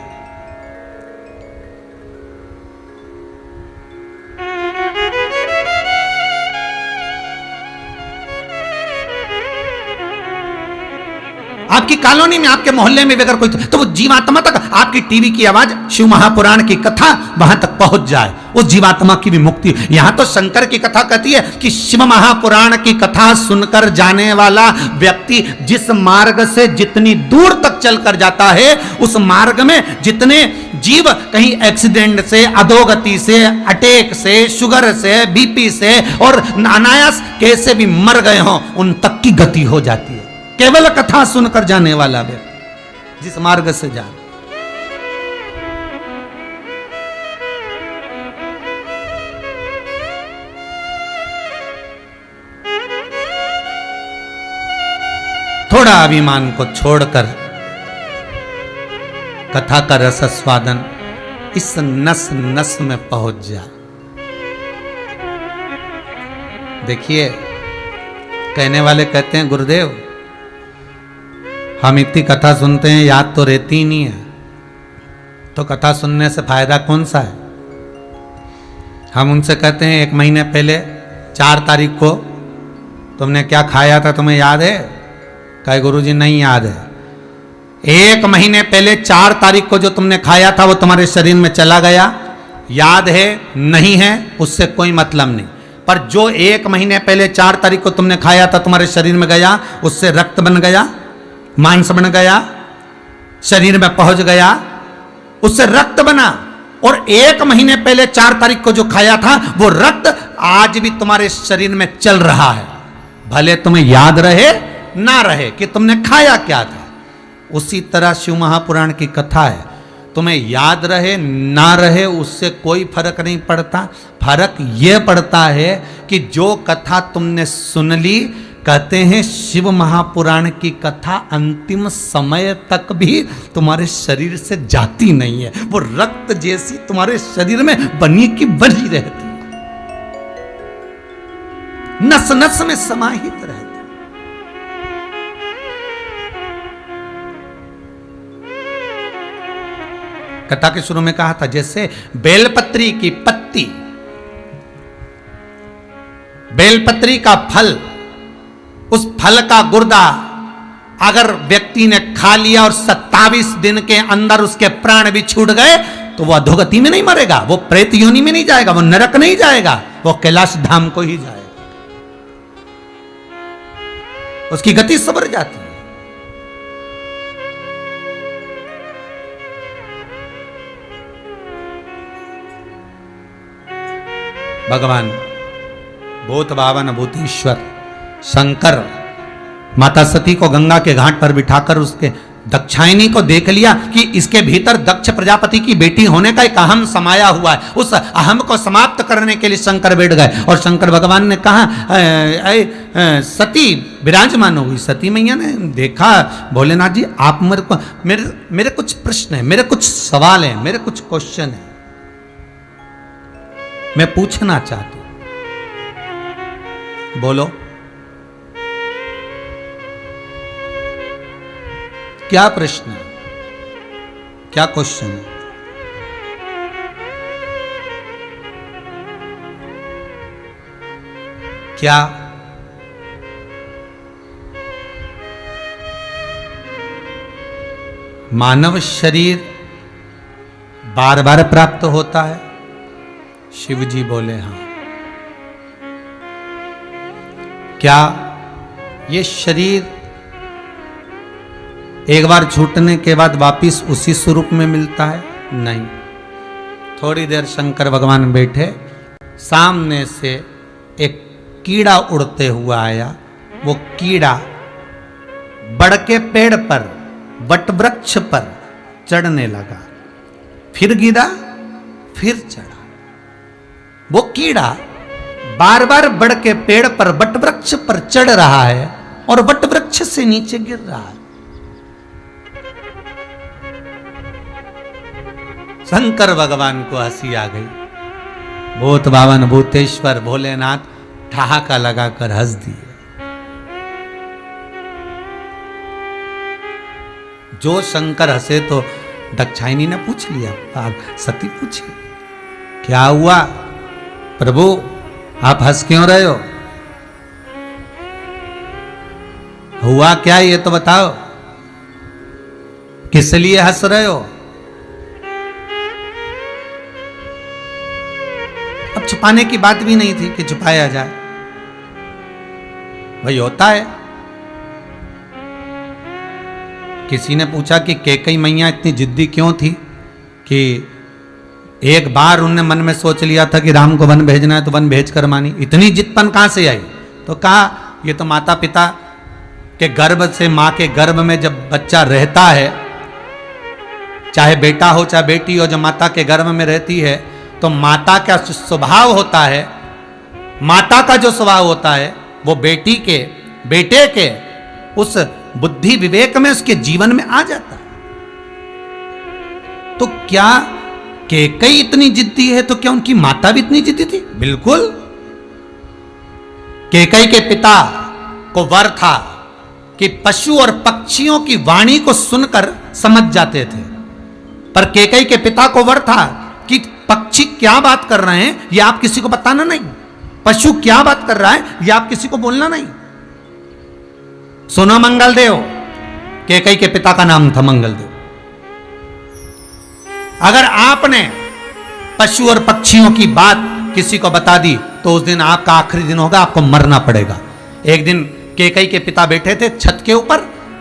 A: आपकी कॉलोनी में, आपके मोहल्ले में अगर कोई, तो वो जीवात्मा तक आपकी टीवी की आवाज, शिव महापुराण की कथा वहां तक पहुंच जाए, उस जीवात्मा की भी मुक्ति। यहां तो शंकर की कथा कहती है कि शिव महापुराण की कथा सुनकर जाने वाला व्यक्ति जिस मार्ग से जितनी दूर तक चलकर जाता है, उस मार्ग में जितने जीव कहीं एक्सीडेंट से, अधोगति से, अटैक से, शुगर से, बीपी से और अनायास कैसे भी मर गए हों, उन तक की गति हो जाती है, केवल कथा सुनकर जाने वाला व्यक्ति जिस मार्ग से जा। थोड़ा अभिमान को छोड़कर कथा का रस स्वादन इस नस नस में पहुंच जा। देखिए, कहने वाले कहते हैं गुरुदेव हम इतनी कथा सुनते हैं, याद तो रहती ही नहीं है, तो कथा सुनने से फायदा कौन सा है? हम उनसे कहते हैं 1 महीने पहले 4 तारीख को तुमने क्या खाया था, तुम्हें याद है? कहे गुरुजी नहीं याद है। 1 महीने पहले 4 तारीख को जो तुमने खाया था वो तुम्हारे शरीर में चला गया, याद है नहीं है उससे कोई मतलब नहीं। पर जो 1 महीने पहले 4 तारीख को तुमने खाया था तुम्हारे शरीर में गया, उससे रक्त बन गया, मांस बन गया, शरीर में पहुंच गया, उससे रक्त बना। और 1 महीने पहले 4 तारीख को जो खाया था वो रक्त आज भी तुम्हारे शरीर में चल रहा है, भले तुम्हें याद रहे ना रहे कि तुमने खाया क्या था। उसी तरह शिव महापुराण की कथा है, तुम्हें याद रहे ना रहे उससे कोई फर्क नहीं पड़ता। फर्क यह पड़ता है कि जो कथा तुमने सुन ली, कहते हैं शिव महापुराण की कथा अंतिम समय तक भी तुम्हारे शरीर से जाती नहीं है, वो रक्त जैसी तुम्हारे शरीर में बनी की बनी रहती, नस नस में समाहित रहती। कथा के शुरू में कहा था जैसे बेलपत्री की पत्ती, बेलपत्री का फल, उस फल का गुर्दा अगर व्यक्ति ने खा लिया और 27 दिन के अंदर उसके प्राण भी छूट गए तो वो अधोगति में नहीं मरेगा, वो प्रेत योनि में नहीं जाएगा, वो नरक नहीं जाएगा, वो कैलाश धाम को ही जाएगा। उसकी गति सवर जाती है। भगवान भूत भावन भूतीश्वर शंकर माता सती को गंगा के घाट पर बिठाकर उसके दक्षायनी को देख लिया कि इसके भीतर दक्ष प्रजापति की बेटी होने का एक अहम समाया हुआ है। उस अहम को समाप्त करने के लिए शंकर बैठ गए और शंकर भगवान ने कहा सती विराजमान हो गई। सती मैया ने देखा, भोलेनाथ जी आप मेरे कुछ प्रश्न है, मेरे कुछ सवाल है, मेरे कुछ क्वेश्चन है, मैं पूछना चाहती हूं, बोलो क्या प्रश्न है, क्या क्वेश्चन है? क्या मानव शरीर बार बार प्राप्त होता है? शिव जी बोले हां। क्या ये शरीर एक बार छूटने के बाद वापिस उसी स्वरूप में मिलता है? नहीं। थोड़ी देर शंकर भगवान बैठे, सामने से एक कीड़ा उड़ते हुआ आया। वो कीड़ा बड़ के पेड़ पर, वट वृक्ष पर चढ़ने लगा, फिर गिरा, फिर चढ़ा। वो कीड़ा बार बार बड़ के पेड़ पर, वट वृक्ष पर चढ़ रहा है और वट वृक्ष से नीचे गिर रहा है। शंकर भगवान को हंसी आ गई। भूत भावन भूतेश्वर भोलेनाथ ठहाका लगाकर हंस दिए। जो शंकर हंसे तो दक्षायनी ने पूछ लिया, सती पूछी क्या हुआ प्रभु, आप हंस क्यों रहे हो? हुआ क्या ये तो बताओ, किस लिए हंस रहे हो? अब छुपाने की बात भी नहीं थी कि छुपाया जाए, भाई होता है। किसी ने पूछा कि कैकेयी मैया इतनी जिद्दी क्यों थी कि एक बार उनने मन में सोच लिया था कि राम को वन भेजना है तो वन भेज कर मानी। इतनी जिद्दपन कहां से आई? तो कहा ये तो माता पिता के गर्भ से, मां के गर्भ में जब बच्चा रहता है, चाहे बेटा हो चाहे बेटी हो, जब माता के गर्भ में रहती है तो माता का स्वभाव होता है, माता का जो स्वभाव होता है वो बेटी के, बेटे के उस बुद्धि विवेक में, उसके जीवन में आ जाता है। तो क्या कैकेयी इतनी जिद्दी है तो क्या उनकी माता भी इतनी जिद्दी थी? बिल्कुल। कैकेयी के पिता को वर था कि पशु और पक्षियों की वाणी को सुनकर समझ जाते थे, पर कैकेयी के पिता को वर था कि पक्षी क्या बात कर रहे हैं ये आप किसी को बताना नहीं, पशु क्या बात कर रहा है ये आप किसी को बोलना नहीं। सुनो मंगलदेव, कैकेयी के पिता का नाम था मंगलदेव। अगर आपने पशु और पक्षियों की बात किसी को बता दी तो उस दिन आपका आखिरी दिन होगा, आपको मरना पड़ेगा। एक दिन कैकेयी के पिता बैठे थे छत के ऊपर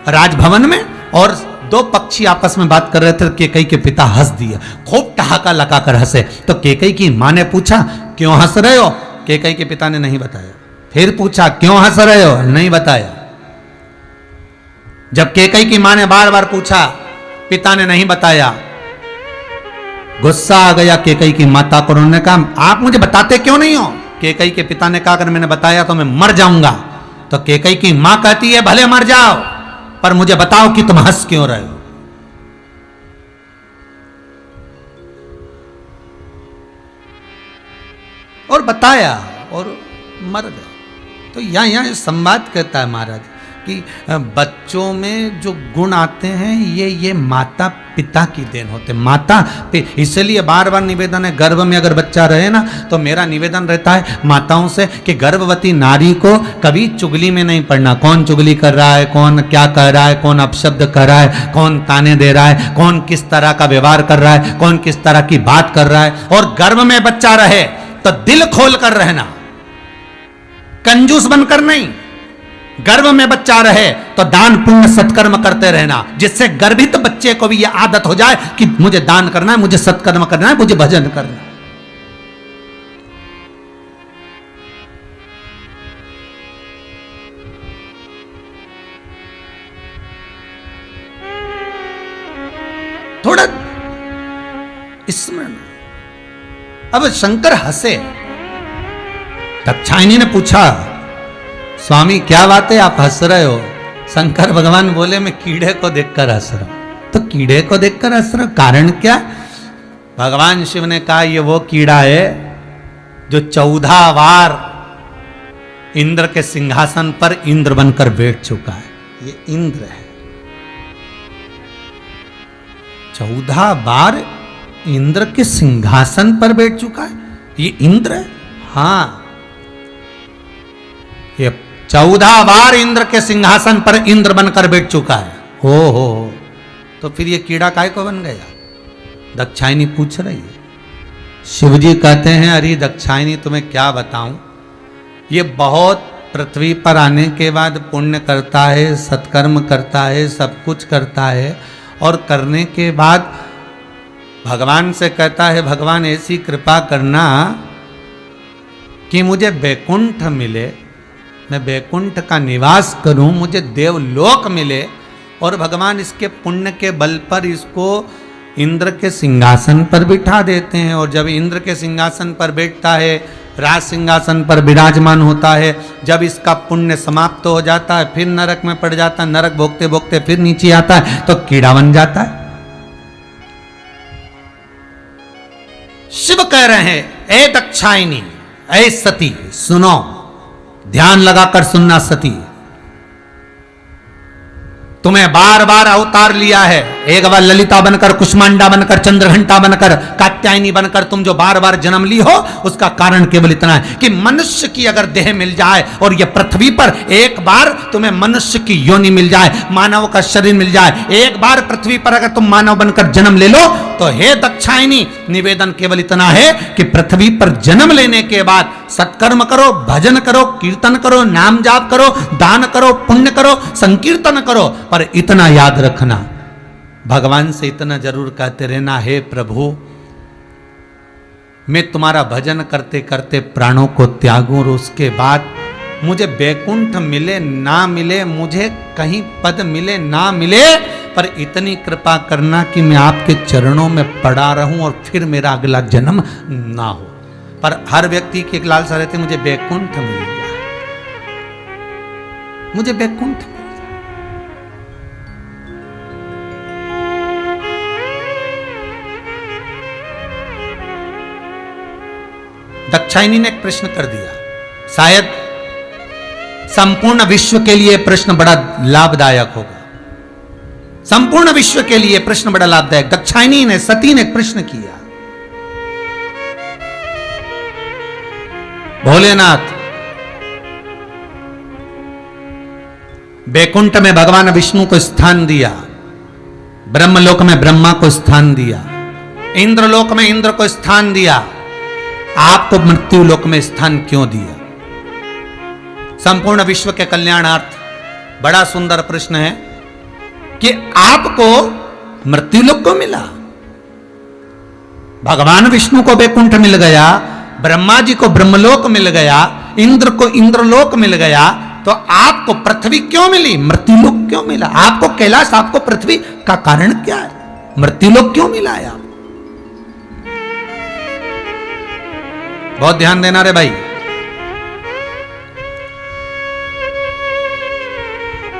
A: राजभवन में और दो पक्षी आपस में बात कर रहे थे। कैकेयी के पिता हंस दिए, खूब ठहाका लगाकर हंसे। तो कैकेयी की मां ने पूछा क्यों हंस रहे हो? कैकेयी के पिता ने नहीं बताया। फिर पूछा क्यों हंस रहे हो? नहीं बताया। जब कैकेयी की मां ने बार बार पूछा, पिता ने नहीं बताया, गुस्सा आ गया कैकेयी की माता को। उन्होंने कहा आप मुझे बताते क्यों नहीं हो? कैकेयी के पिता ने कहा अगर मैंने बताया तो मैं मर जाऊंगा। तो कैकेयी की मां कहती है भले मर जाओ, पर मुझे बताओ कि तुम हंस क्यों रहे हो? और बताया और मर गए। तो यहां संवाद कहता है महाराज कि बच्चों में जो गुण आते हैं ये माता पिता की देन होते, माता। इसलिए बार बार निवेदन है, गर्भ में अगर बच्चा रहे ना तो मेरा निवेदन रहता है माताओं से कि गर्भवती नारी को कभी चुगली में नहीं पड़ना। कौन चुगली कर रहा है, कौन क्या कह रहा है, कौन अपशब्द कर रहा है, कौन ताने दे रहा है, कौन किस तरह का व्यवहार कर रहा है, कौन किस तरह की बात कर रहा है। और गर्भ में बच्चा रहे तो दिल खोल कर रहना, कंजूस बनकर नहीं। गर्भ में बच्चा रहे तो दान पुण्य सत्कर्म करते रहना, जिससे गर्भित बच्चे को भी यह आदत हो जाए कि मुझे दान करना है, मुझे सत्कर्म करना है, मुझे भजन करना है। थोड़ा स्मरण। अब शंकर हंसे। दाक्षायणी ने पूछा, स्वामी क्या बात है, आप हंस रहे हो? शंकर भगवान बोले, मैं कीड़े को देखकर हंस रहा हूं। तो कीड़े को देखकर हंस रहा, कारण क्या? भगवान शिव ने कहा, ये वो कीड़ा है जो 14 बार इंद्र के सिंहासन पर इंद्र बनकर बैठ चुका है। ये इंद्र है। 14 बार इंद्र के सिंहासन पर बैठ चुका है, ये इंद्र है। हाँ, ये 14 बार इंद्र के सिंहासन पर इंद्र बनकर बैठ चुका है। हो, तो फिर ये कीड़ा काय को बन गया? दाक्षायणी पूछ रही है। शिवजी कहते हैं, अरे दाक्षायणी तुम्हें क्या बताऊं, ये बहुत पृथ्वी पर आने के बाद पुण्य करता है, सत्कर्म करता है, सब कुछ करता है, और करने के बाद भगवान से कहता है, भगवान ऐसी कृपा करना कि मुझे बैकुंठ मिले, मैं बैकुंठ का निवास करूं, मुझे देवलोक मिले। और भगवान इसके पुण्य के बल पर इसको इंद्र के सिंहासन पर बिठा देते हैं। और जब इंद्र के सिंहासन पर बैठता है, राज सिंहासन पर विराजमान होता है, जब इसका पुण्य समाप्त हो जाता है, फिर नरक में पड़ जाता है, नरक भोगते भोगते फिर नीचे आता है तो कीड़ा बन जाता है। शिव कह रहे हैं, ए दाक्षायणी, ए सती, सुनो, ध्यान लगाकर सुनना सती। तुम्हें बार बार अवतार लिया है, एक बार ललिता बनकर, कुष्मांडा बनकर, चंद्रघंटा बनकर, कात्यायनी बनकर तुम जो बार बार जन्म ली हो, उसका कारण केवल इतना है कि मनुष्य की अगर देह मिल जाए और यह पृथ्वी पर एक बार तुम्हें मनुष्य की योनि मिल जाए, मानव का शरीर मिल जाए, एक बार पृथ्वी पर अगर तुम मानव बनकर जन्म ले लो, तो हे दाक्षायणी, निवेदन केवल इतना है कि पृथ्वी पर जन्म लेने के बाद सत्कर्म करो, भजन करो, कीर्तन करो, नाम जाप करो, दान करो, पुण्य करो, संकीर्तन करो। पर इतना याद रखना, भगवान से इतना जरूर कहते रहना, हे प्रभु, मैं तुम्हारा भजन करते करते प्राणों को त्यागूं, और उसके बाद मुझे बैकुंठ मिले ना मिले, मुझे कहीं पद मिले ना मिले, पर इतनी कृपा करना कि मैं आपके चरणों में पड़ा रहूं और फिर मेरा अगला जन्म ना हो। पर हर व्यक्ति की एक लालसा रहती, मुझे बैकुंठ मिल जाए, मुझे बैकुंठ मिल जाए। दाक्षायणी ने एक प्रश्न कर दिया, शायद संपूर्ण विश्व के लिए प्रश्न बड़ा लाभदायक होगा, संपूर्ण विश्व के लिए प्रश्न बड़ा लाभदायक। दाक्षायणी ने, सती ने एक प्रश्न किया, भोलेनाथ, बैकुंठ में भगवान विष्णु को स्थान दिया, ब्रह्मलोक में ब्रह्मा को स्थान दिया, इंद्रलोक में इंद्र को स्थान दिया, आपको मृत्यु लोक में स्थान क्यों दिया? संपूर्ण विश्व के कल्याणार्थ बड़ा सुंदर प्रश्न है कि आपको मृत्यु लोक को मिला, भगवान विष्णु को बैकुंठ मिल गया, ब्रह्मा जी को ब्रह्मलोक मिल गया, इंद्र को इंद्रलोक मिल गया, तो आपको पृथ्वी क्यों मिली? मृत्युलोक क्यों मिला? आपको कैलाश, आपको पृथ्वी का कारण क्या है? मृत्युलोक क्यों मिला है? आप बहुत ध्यान देना रे भाई,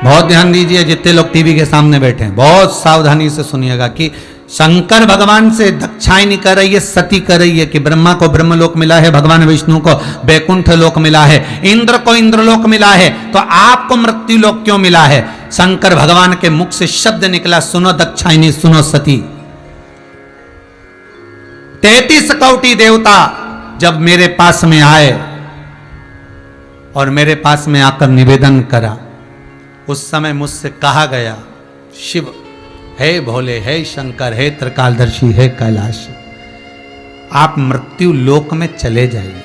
A: बहुत ध्यान दीजिए। जितने लोग टीवी के सामने बैठे हैं, बहुत सावधानी से सुनिएगा कि शंकर भगवान से दक्षायनी कर रही है, सती कर रही है कि ब्रह्मा को ब्रह्मलोक मिला है, भगवान विष्णु को वैकुंठ लोक मिला है, इंद्र को इंद्रलोक मिला है, तो आपको मृत्यु लोक क्यों मिला है? शंकर भगवान के मुख से शब्द निकला, सुनो दक्षायनी, सुनो सती। 33 कोटि देवता जब मेरे पास में आए और मेरे पास में आकर निवेदन करा, उस समय मुझसे कहा गया, शिव, हे भोले, हे शंकर, हे त्रिकालदर्शी, हे कैलाश, आप मृत्यु लोक में चले जाइए।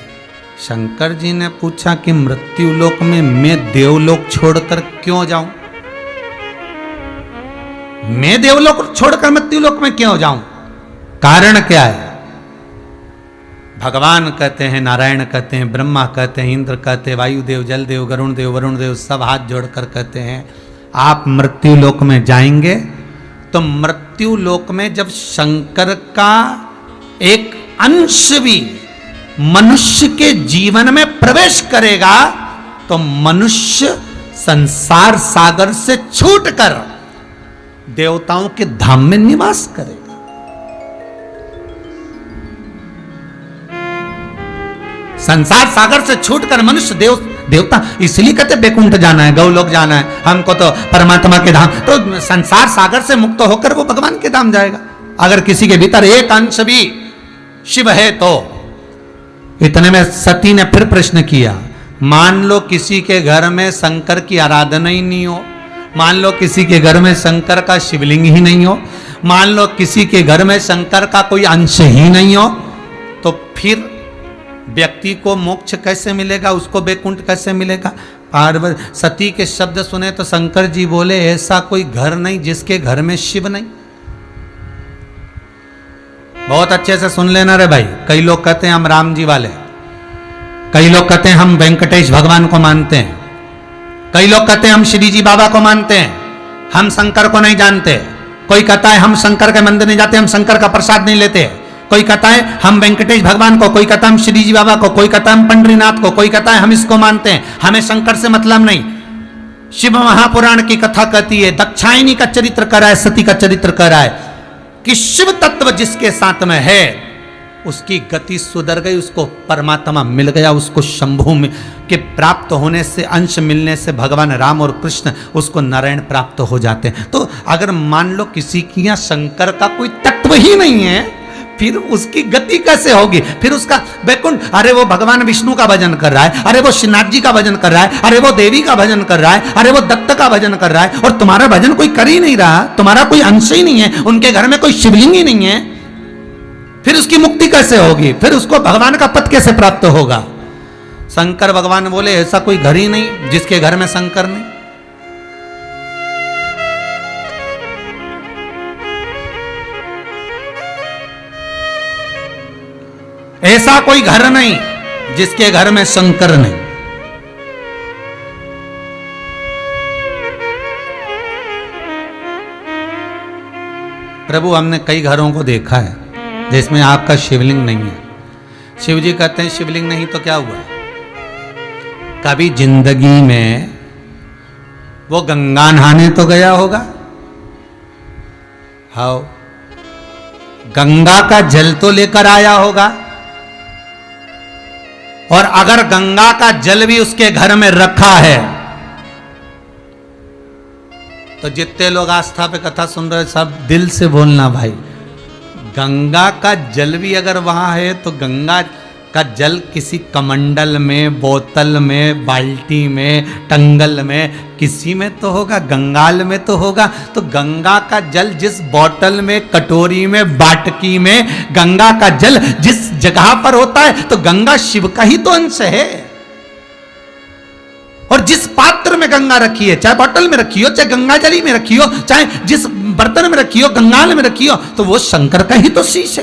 A: शंकर जी ने पूछा कि मृत्यु लोक में मैं देवलोक छोड़कर क्यों जाऊं? मैं देवलोक छोड़कर मृत्यु लोक में क्यों जाऊं? कारण क्या है? भगवान कहते हैं, नारायण कहते हैं, ब्रह्मा कहते हैं, इंद्र कहते हैं, वायुदेव, जलदेव, गरुण देव, वरुण देव, सब हाथ जोड़कर कहते हैं, आप मृत्यु लोक में जाएंगे तो मृत्यु लोक में जब शंकर का एक अंश भी मनुष्य के जीवन में प्रवेश करेगा तो मनुष्य संसार सागर से छूटकर देवताओं के धाम में निवास करेगा। संसार सागर से छूटकर मनुष्य देवता इसलिए कहते वैकुंठ जाना है, गौलोक जाना है, हमको तो परमात्मा के धाम, तो संसार सागर से मुक्त होकर वो भगवान के धाम जाएगा। अगर किसी के भीतर एक अंश भी शिव है तो। इतने में सती ने फिर प्रश्न किया, मान लो किसी के घर में शंकर की आराधना ही नहीं हो, मान लो किसी के घर में शंकर का शिवलिंग ही नहीं हो, मान लो किसी के घर में शंकर का कोई अंश ही नहीं हो, तो फिर व्यक्ति को मोक्ष कैसे मिलेगा, उसको वैकुंठ कैसे मिलेगा? पार्वती सती के शब्द सुने तो शंकर जी बोले, ऐसा कोई घर नहीं जिसके घर में शिव नहीं। बहुत अच्छे से सुन लेना रे भाई। कई लोग कहते हैं हम राम जी वाले, कई लोग कहते हैं हम वेंकटेश भगवान को मानते हैं, कई लोग कहते हैं हम श्री जी बाबा को मानते हैं, हम शंकर को नहीं जानते। कोई कहता है हम शंकर के मंदिर नहीं जाते, हम शंकर का प्रसाद नहीं लेते। कोई कहता है हम वेंकटेश भगवान को, कोई कहता है हम श्री जी बाबा को, कोई कहता है हम पंडरीनाथ को, कोई कहता है हम इसको मानते हैं, हमें शंकर से मतलब नहीं। शिव महापुराण की कथा कहती है, दक्षायनी का चरित्र कराए, सती का चरित्र कराए कि शिव तत्व जिसके साथ में है उसकी गति सुधर गई, उसको परमात्मा मिल गया, उसको शंभु में के प्राप्त होने से, अंश मिलने से भगवान राम और कृष्ण उसको नारायण प्राप्त हो जाते हैं। तो अगर मान लो किसी की यहाँ शंकर का कोई तत्व ही नहीं है, फिर उसकी गति कैसे होगी? फिर उसका वैकुंठ, अरे वो भगवान विष्णु का भजन कर रहा है, अरे वो श्रीनाथ जी का भजन कर रहा है, अरे वो देवी का भजन कर रहा है, अरे वो दत्त का भजन कर रहा है, और तुम्हारा भजन कोई कर ही नहीं रहा, तुम्हारा कोई अंश ही नहीं है, उनके घर में कोई शिवलिंग ही नहीं है, फिर उसकी मुक्ति कैसे होगी? फिर उसको भगवान का पद कैसे प्राप्त होगा? शंकर भगवान बोले, ऐसा कोई घर ही नहीं जिसके घर में शंकर नहीं। ऐसा कोई घर नहीं जिसके घर में शंकर नहीं। प्रभु, हमने कई घरों को देखा है जिसमें आपका शिवलिंग नहीं है। शिव जी कहते हैं शिवलिंग नहीं तो क्या हुआ? कभी जिंदगी में वो गंगा नहाने तो गया होगा, हाँ, गंगा का जल तो लेकर आया होगा, और अगर गंगा का जल भी उसके घर में रखा है तो जितने लोग आस्था पे कथा सुन रहे सब दिल से बोलना भाई, गंगा का जल भी अगर वहां है तो गंगा का जल किसी कमंडल में, बोतल में, बाल्टी में, टंगल में, किसी में तो होगा, गंगाल में तो होगा। तो गंगा का जल जिस बोतल में, कटोरी में, बाटकी में गंगा का जल जिस जगह पर होता है तो गंगा शिव का ही तो अंश है। और जिस पात्र में गंगा रखी है, चाहे बोतल में रखी हो, चाहे गंगा जली में रखी हो, चाहे जिस बर्तन में रखी हो, गंगाल में रखी हो, तो वो शंकर का ही तो शीश है।